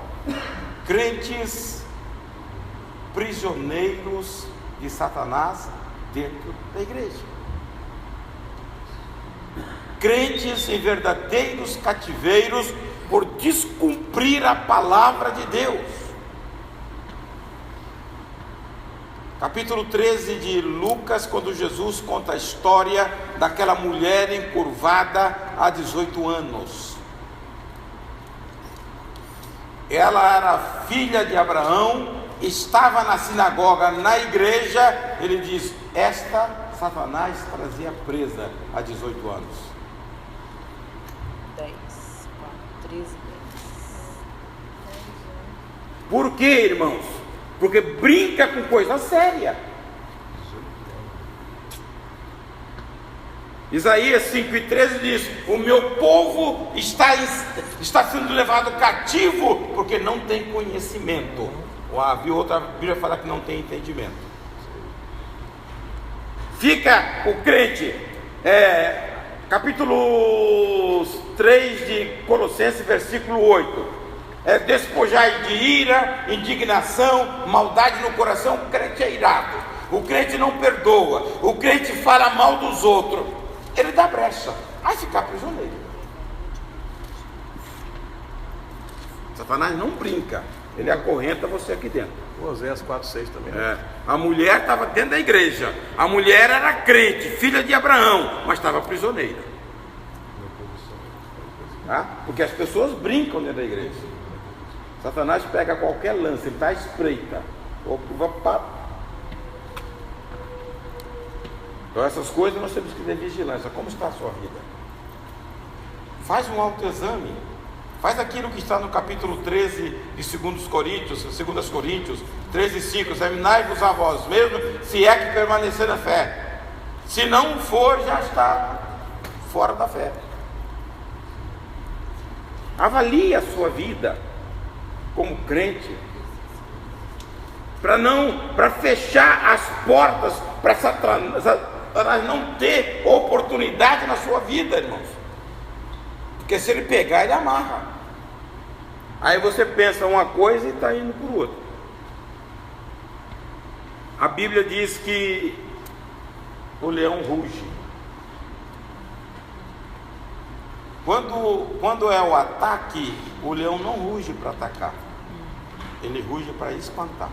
A: crentes prisioneiros de Satanás dentro da igreja, crentes em verdadeiros cativeiros por descumprir a palavra de Deus. Capítulo 13 de Lucas, quando Jesus conta a história daquela mulher encurvada há 18 anos. Ela era filha de Abraão, estava na sinagoga, na igreja. Ele diz, esta Satanás trazia presa há 18 anos.
G: 10, 4, 13, 10.
A: Por quê, irmãos? Porque brinca com coisa séria. Isaías 5:13 diz, o meu povo está sendo levado cativo porque não tem conhecimento. Havia outra Bíblia falar que não tem entendimento. Fica o crente, capítulo 3 de Colossenses, versículo 8. Despojai de ira, indignação, maldade no coração. O crente é irado, o crente não perdoa, o crente fala mal dos outros, ele dá brecha, vai ficar prisioneiro. Satanás não brinca, ele acorrenta você aqui dentro.
E: Oséias 4:6 também.
A: A mulher estava dentro da igreja, a mulher era crente, filha de Abraão, mas estava prisioneira. Tá? Porque as pessoas brincam dentro da igreja. Satanás pega qualquer lance, ele está à espreita. Então essas coisas nós temos que ter vigilância. Como está a sua vida? Faz um autoexame. Faz aquilo que está no capítulo 13 de 2 Coríntios 13:5. Examinai-vos a vós mesmos, se é que permanecer na fé. Se não for, já está fora da fé. Avalie a sua vida como crente, para fechar as portas para Satanás não ter oportunidade na sua vida, irmãos. Porque se ele pegar, ele amarra. Aí você pensa uma coisa e está indo por outra. A Bíblia diz que o leão ruge. Quando é o ataque, o leão não ruge para atacar, ele ruge para espantar.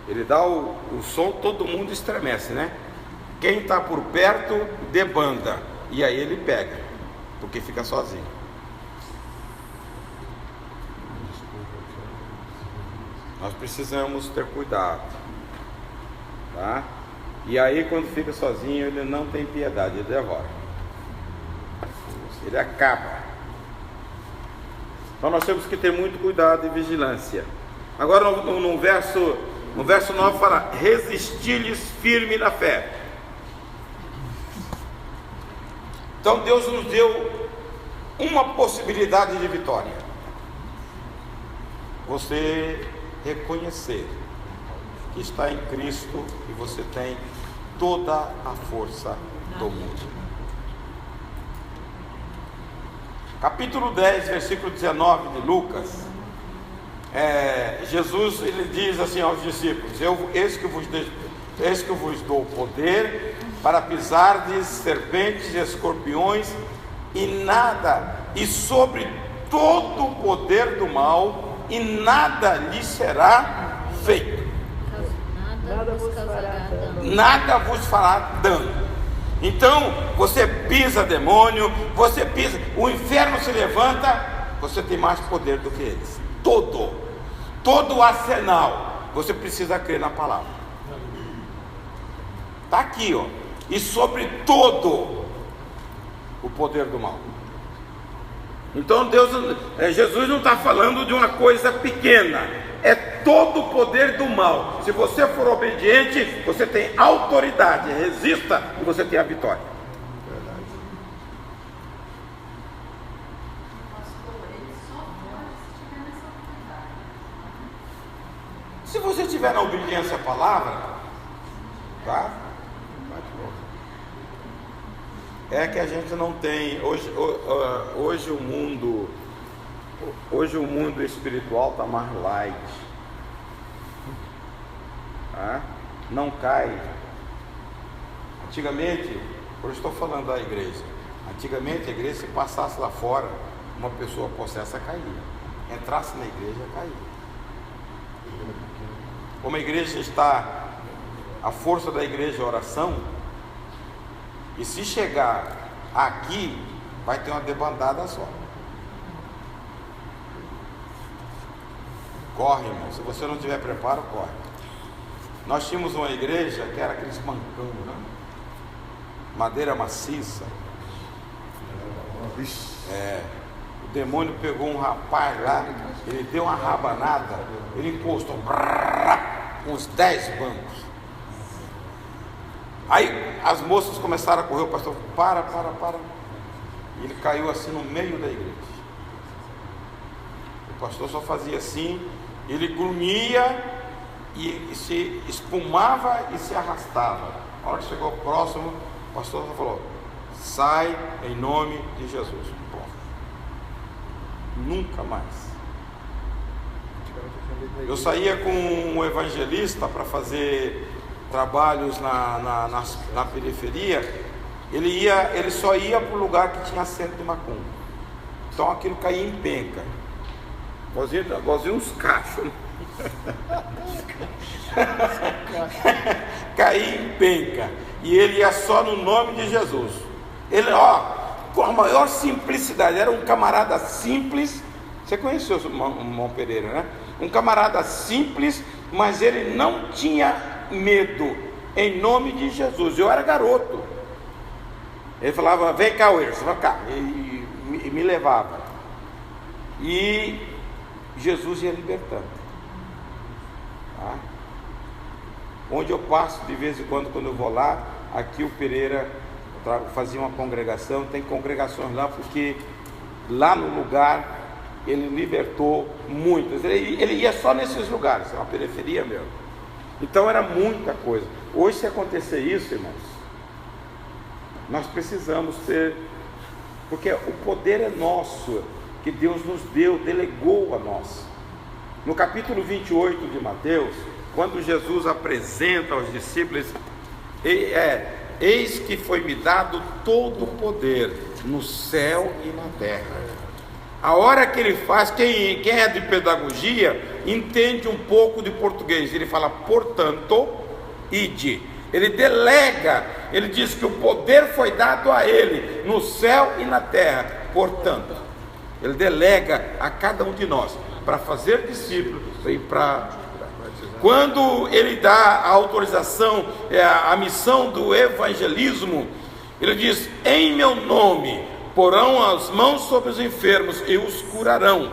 A: Ele dá o som, todo mundo estremece, né? Quem está por perto debanda, e aí ele pega, porque fica sozinho. Nós precisamos ter cuidado, tá? E aí quando fica sozinho, ele não tem piedade, ele devora, ele acaba. Então nós temos que ter muito cuidado e vigilância. Agora no verso 9 fala, resistir-lhes firme na fé. Então Deus nos deu uma possibilidade de vitória: você reconhecer que está em Cristo e você tem toda a força do mundo. Capítulo 10, versículo 19 de Lucas, Jesus ele diz assim aos discípulos: eis que vos dou poder para pisardes serpentes e escorpiões e sobre todo o poder do mal, e nada lhes será feito. Nada vos fará dano. Então você pisa demônio, o inferno se levanta, você tem mais poder do que eles. todo o arsenal, você precisa crer na palavra. Está aqui, ó. E sobre todo o poder do mal. Então Jesus não está falando de uma coisa pequena, é todo o poder do mal. Se você for obediente, você tem autoridade, resista e você tem a vitória. Se você estiver na obediência à palavra, tá? É que a gente não tem. Hoje o mundo espiritual está mais light. Tá? Não cai. Antigamente, eu estou falando da igreja. Antigamente a igreja, se passasse lá fora, uma pessoa possessa caía. Entrasse na igreja, caía. Como a igreja está, a força da igreja é a oração, e se chegar aqui, vai ter uma debandada só. Corre, irmão, se você não tiver preparo, corre. Nós tínhamos uma igreja que era aqueles bancão, né? Madeira maciça. O demônio pegou um rapaz lá, ele deu uma rabanada, ele encostou uns 10 bancos. Aí as moças começaram a correr, o pastor falou, para. E ele caiu assim no meio da igreja. O pastor só fazia assim, ele grunhia e se espumava e se arrastava. Na hora que chegou próximo, o pastor só falou, sai em nome de Jesus. Pronto. Nunca mais. Eu saía com um evangelista para fazer trabalhos na periferia. Ele só ia para o lugar que tinha centro de macumba. Então aquilo caía em penca, igualzinho uns cachos. Caía em penca. E ele ia só no nome de Jesus. Ele, com a maior simplicidade, era um camarada simples. Você conheceu o irmão Pereira, né? Um camarada simples, mas ele não tinha medo, em nome de Jesus. Eu era garoto. Ele falava, vem cá, Wilson, vem cá. E me levava. E Jesus ia libertando. Tá? Onde eu passo, de vez em quando eu vou lá, aqui o Pereira fazia uma congregação. Tem congregações lá, porque lá no lugar ele libertou muitas. Ele ia só nesses lugares, é uma periferia mesmo. Então era muita coisa. Hoje, se acontecer isso, irmãos, nós precisamos ter, porque o poder é nosso, que Deus nos deu, delegou a nós. No capítulo 28 de Mateus, quando Jesus apresenta aos discípulos, eis que foi-me dado todo o poder no céu e na terra. A hora que ele faz, quem é de pedagogia entende um pouco de português. Ele fala, portanto, ide. Ele delega, ele diz que o poder foi dado a ele no céu e na terra. Portanto, ele delega a cada um de nós para fazer discípulos e para... Quando ele dá a autorização, a missão do evangelismo, ele diz, em meu nome porão as mãos sobre os enfermos e os curarão,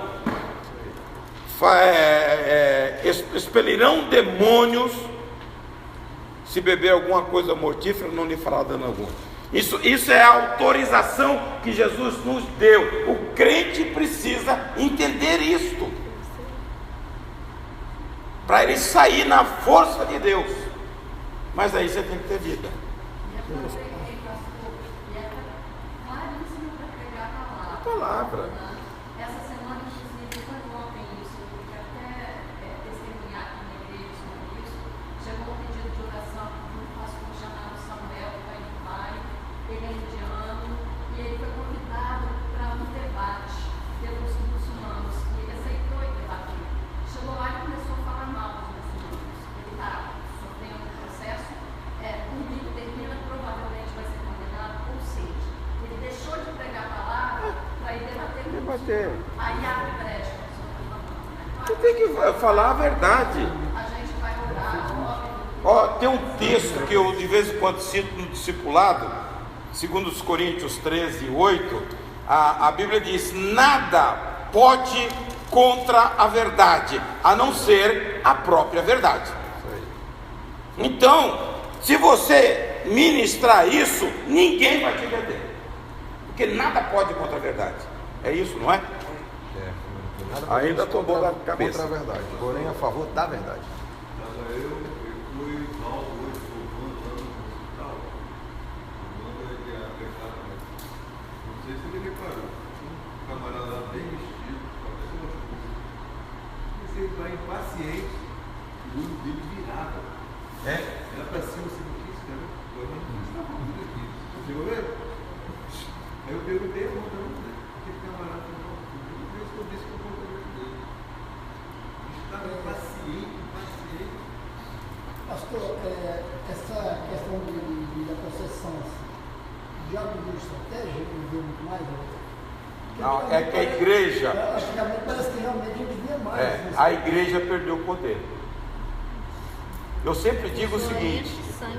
A: expelirão demônios, se beber alguma coisa mortífera não lhe fará dano algum. Isso é a autorização que Jesus nos deu. O crente precisa entender isto, para ele sair na força de Deus. Mas aí você tem que ter vida. Palavra.
I: Essa semana, inclusive, foi ontem isso, porque até testemunhar aqui na igreja sobre isso, chegou um pedido de oração de um pastor chamado Samuel, pai do pai, ele é indiano, e ele foi convidado para um debate pelos muçulmanos, e ele aceitou ir debater. Chegou lá e começou a falar mal dos muçulmanos. Ele está sofrendo um processo, o livro termina, provavelmente vai ser condenado, ou seja, ele deixou de pregar a palavra para ir debater.
A: Aí
I: abre brecha,
A: tem que falar a verdade.
I: A gente vai orar,
A: Ó, tem um texto que eu de vez em quando cito no discipulado, segundo os Coríntios 13, 8, a Bíblia diz: nada pode contra a verdade, a não ser a própria verdade. Então, se você ministrar isso, ninguém vai te entender, porque nada pode contra a verdade. É isso, não é? Ainda estou bom da cabeça.
E: Contra a verdade, porém a favor da verdade.
D: Eu fui mal hoje, louvando lá no hospital. Louvando ele a pecar. Não sei se ele reparou. Um camarada lá bem vestido, uma pessoa chuva. Comecei a entrar impaciente, o olho dele virava. Era pra cima, assim, o que isso, cara? Eu não estava ouvindo aqui. Você chegou a ver? Aí eu perguntei, aquele camarada falou: eu descobri esse comportamento dele. Estava impaciente.
B: Pastor, essa questão da possessão, assim, o diabo deu estratégia, ele deu muito mais?
A: Não, é que a igreja,
B: Antigamente parece que realmente a gente via mais.
A: a igreja perdeu o poder. Eu sempre digo o seguinte,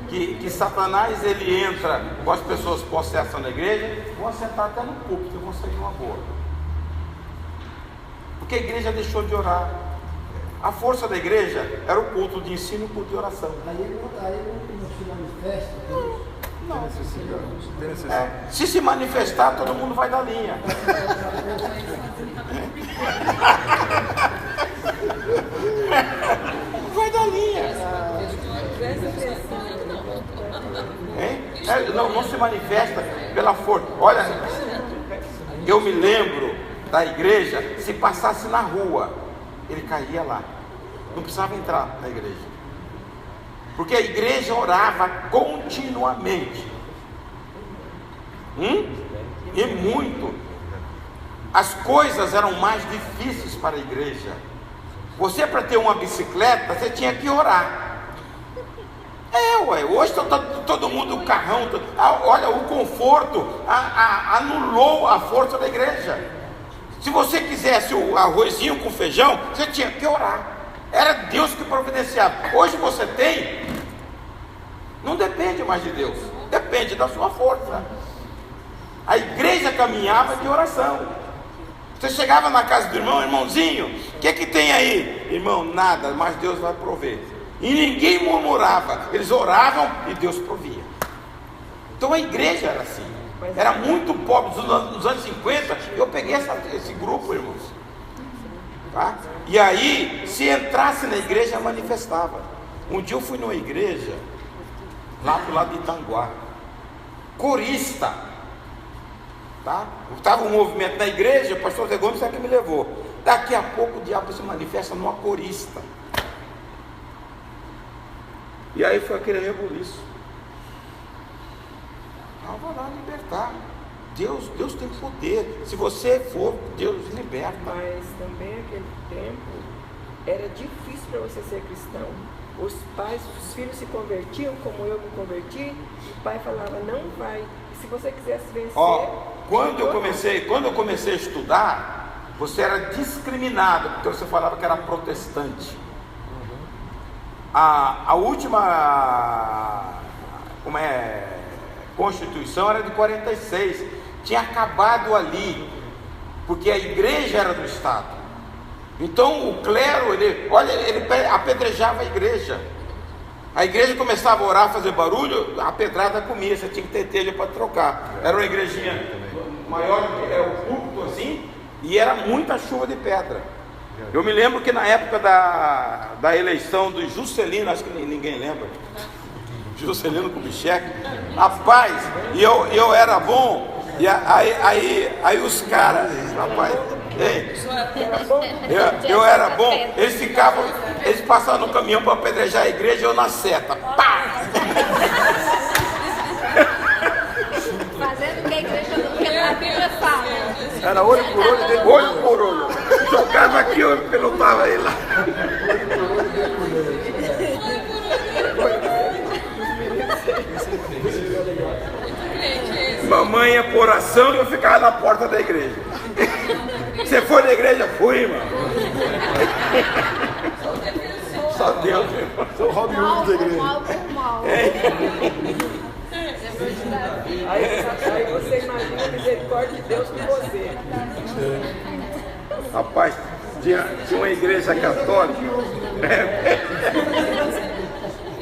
A: que Satanás ele entra com as pessoas possessas na igreja, vão sentar até no púlpito e vão sair uma boa. Porque a igreja deixou de orar. A força da igreja era o culto de ensino e o culto de oração.
B: Aí ele não se manifesta.
A: Não.
E: Tem necessidade.
A: Se se manifestar, todo mundo vai dar linha. Vai dar linha. Não se manifesta pela força. Olha, eu me lembro da igreja, se passasse na rua, ele caía lá. Não precisava entrar na igreja, porque a igreja orava continuamente. E muito. As coisas eram mais difíceis para a igreja. Você, para ter uma bicicleta, você tinha que orar. Hoje todo mundo carrão. Olha, o conforto anulou a força da igreja. Se você quisesse o arrozinho com feijão, você tinha que orar. Era Deus que providenciava. Hoje você tem, não depende mais de Deus, depende da sua força. A igreja caminhava de oração. Você chegava na casa do irmão: irmãozinho, o que tem aí? Irmão, nada, mas Deus vai prover. E ninguém murmurava, eles oravam e Deus provia. Então a igreja era assim, era muito pobre. Nos anos 50, eu peguei esse grupo, irmãos, tá? E aí, se entrasse na igreja, manifestava. Um dia eu fui numa igreja, lá pro lado de Itanguá, corista, tá? Estava um movimento na igreja, o pastor Zé Gomes é que me levou. Daqui a pouco o diabo se manifesta numa corista. E aí foi aquele rebuliço. Vai lá libertar. Deus tem poder. Se você for, Deus liberta.
C: Mas também naquele tempo era difícil para você ser cristão. Os pais, os filhos se convertiam, como eu me converti. O pai falava: não vai. Se você quisesse vencer.
A: Quando eu comecei a estudar, você era discriminado, porque você falava que era protestante. A última Constituição era de 46, tinha acabado ali, porque a igreja era do Estado. Então o clero, ele apedrejava a igreja começava a orar, fazer barulho, a pedrada comia, você tinha que ter telha para trocar. Era uma igrejinha maior, era o púlpito assim, e era muita chuva de pedra. Eu me lembro que na época da eleição do Juscelino, acho que ninguém lembra, Juscelino Kubitschek, rapaz, e eu era bom, e aí os caras, rapaz, eu era bom, eles passavam no caminhão para apedrejar a igreja, eu na seta, pá!
G: Fazendo o que a igreja não quer, a Bíblia fala.
E: Era olho por olho,
A: Olho por olho, jogava aqui, eu pelotava aí lá. Mamãe ia por oração e eu ficava na porta da igreja. Você foi na igreja? Fui, irmão. Só Deus.
E: Sou o Robin Hood da igreja.
C: Mal por mal. Aí você imagina a misericórdia de Deus com você.
A: Rapaz, tinha uma igreja católica.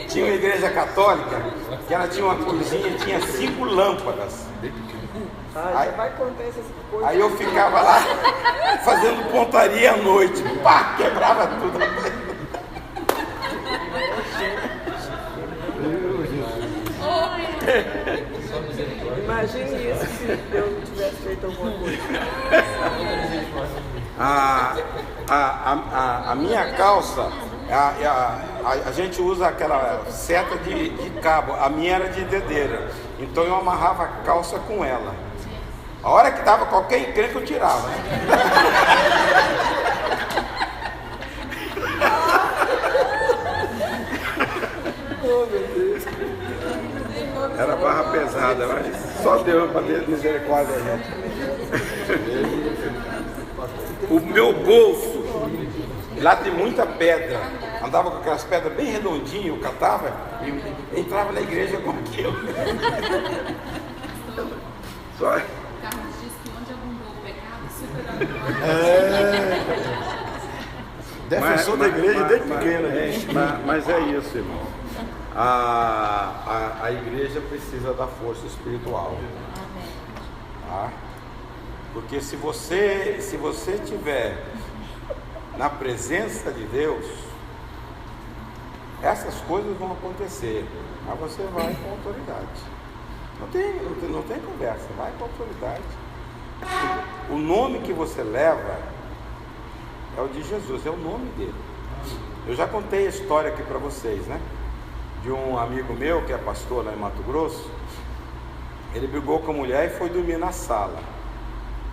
A: Tinha uma igreja católica que ela tinha uma cozinha e tinha 5 lâmpadas.
C: Aí vai contar essas coisas.
A: Aí eu ficava lá fazendo pontaria à noite. Pá, quebrava tudo.
C: Imagine isso se Deus não tivesse feito alguma coisa.
A: A minha calça, a gente usa aquela seta de cabo. A minha era de dedeira. Então eu amarrava a calça com ela. A hora que dava qualquer encrenca eu tirava.
C: Oh, meu Deus.
A: Era barra pesada, mas só Deus para ter misericórdia da gente. O meu bolso, lá tem muita pedra. Andava com aquelas pedras bem redondinhas, eu catava e entrava na igreja com aquilo. Só.
I: Carlos diz que onde abundou o pecado, superou.
E: Defensor da igreja desde pequeno.
A: Mas é isso, irmão. A igreja precisa da força espiritual. Tá? Porque se você estiver na presença de Deus, essas coisas vão acontecer. Mas você vai com autoridade. Não tem conversa, vai com autoridade. O nome que você leva é o de Jesus, é o nome dele. Eu já contei a história aqui para vocês, né? De um amigo meu que é pastor lá em Mato Grosso. Ele brigou com a mulher e foi dormir na sala.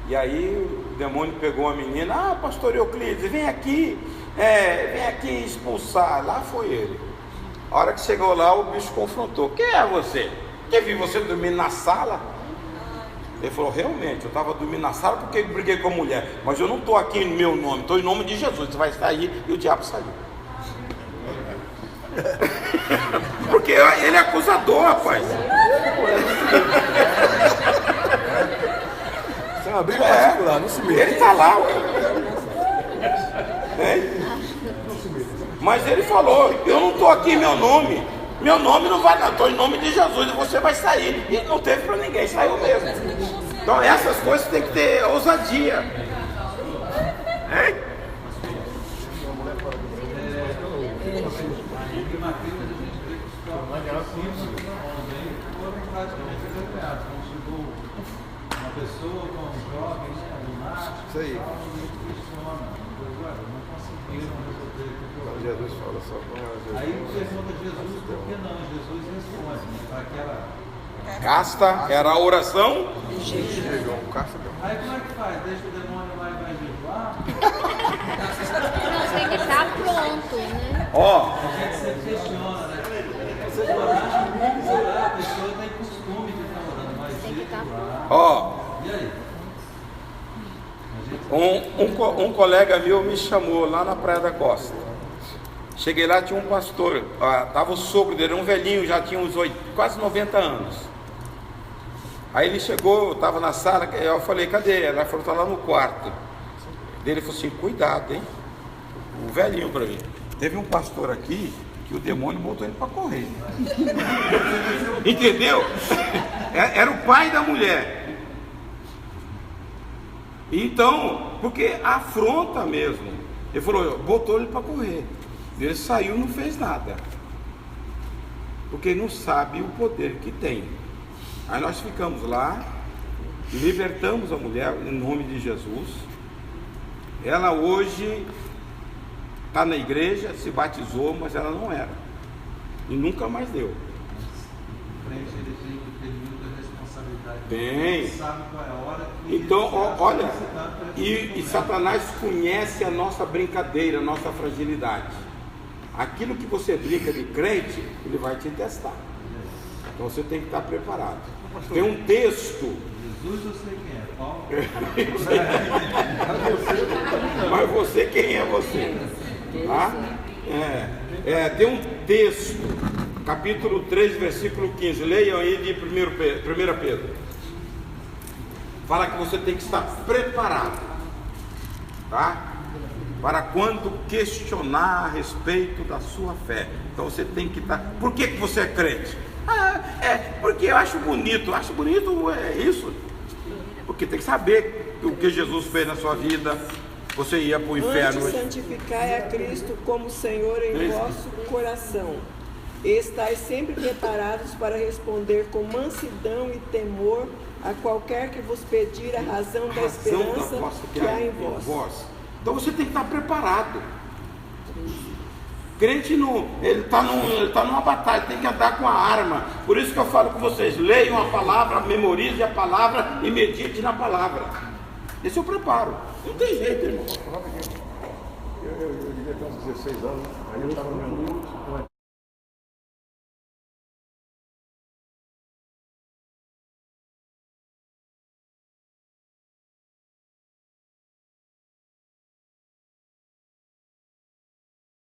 A: E aí o demônio pegou a menina. Pastor Euclides, vem aqui expulsar. Lá foi ele. A hora que chegou lá, o bicho confrontou. Quem é você? Quem viu você dormindo na sala? Ele falou, realmente, eu estava dormindo na sala porque briguei com a mulher. Mas eu não estou aqui em meu nome, estou em nome de Jesus. Você vai sair. E o diabo saiu. Porque ele é acusador, rapaz.
E: Isso é uma briga particular, não se meta.
A: Ele está lá, ué. Mas ele falou, eu não estou aqui em meu nome. Meu nome não vai, não, estou em nome de Jesus e você vai sair. E não teve para ninguém, saiu mesmo. Então essas coisas tem que ter ousadia.
D: Uma pessoa com um jovem, lunático,
E: Isso aí.
D: não conseguiram resolver o problema.
E: Jesus fala só com Jesus.
D: Aí pergunta Jesus, por que não? Jesus responde, para aquela.
A: Casta era a oração.
E: Chegou um casta.
D: Aí como é que faz? Deixa o demônio lá e vai jejuar?
G: Não, tem que estar pronto, né?
A: Ó,
D: A gente sempre questiona, né? Você pode achar muito, sei lá, a pessoa tem costume de estar orando, mas
G: Tem que estar
D: jejuar.
A: ó.
D: E aí?
A: Um colega meu me chamou lá na Praia da Costa. Cheguei lá, tinha um pastor, tava o sogro dele, um velhinho, já tinha uns quase 90 anos. Aí ele chegou, eu estava na sala, eu falei, cadê? Ela falou, tá lá no quarto. Ele falou assim, cuidado, hein? O velhinho para mim. Teve um pastor aqui que o demônio botou ele para correr. Entendeu? Era o pai da mulher. Então, porque afronta mesmo. Ele falou, botou ele para correr. Ele saiu e não fez nada. Porque não sabe o poder que tem. Aí nós ficamos lá, libertamos a mulher em nome de Jesus. Ela hoje está na igreja, se batizou, mas ela não era. E nunca mais deu.
D: Frente, ele tem muita responsabilidade.
A: Tem.
D: Ele sabe qual é a hora que
A: Então,
D: ele está
A: olha,
D: solicitado para esse
A: e
D: momento.
A: Satanás conhece a nossa brincadeira, a nossa fragilidade. Aquilo que você brinca de crente, ele vai te testar. Então você tem que estar preparado. Tem um texto.
D: Jesus, eu sei quem é. Paulo.
A: Mas você, quem é você? Tá? Tem um texto, capítulo 3, versículo 15. Leiam aí de 1 Pedro. Fala que você tem que estar preparado, tá? Para quando questionar a respeito da sua fé. Então você tem que estar. Por que você é crente? Porque eu acho bonito. Acho bonito é isso. Porque tem que saber o que Jesus fez na sua vida. Você ia para o inferno.
C: Antes santificai a Cristo como Senhor em vosso coração. E estáis sempre preparados para responder com mansidão e temor a qualquer que vos pedir a razão da esperança que há em vós.
A: Então você tem que estar preparado. Crente ele está numa batalha, tem que andar com a arma. Por isso que eu falo com vocês: leiam a palavra, memorize a palavra e medite na palavra. Esse é o preparo. Não tem jeito, irmão.
E: Eu devia ter uns 16 anos, aí eu estava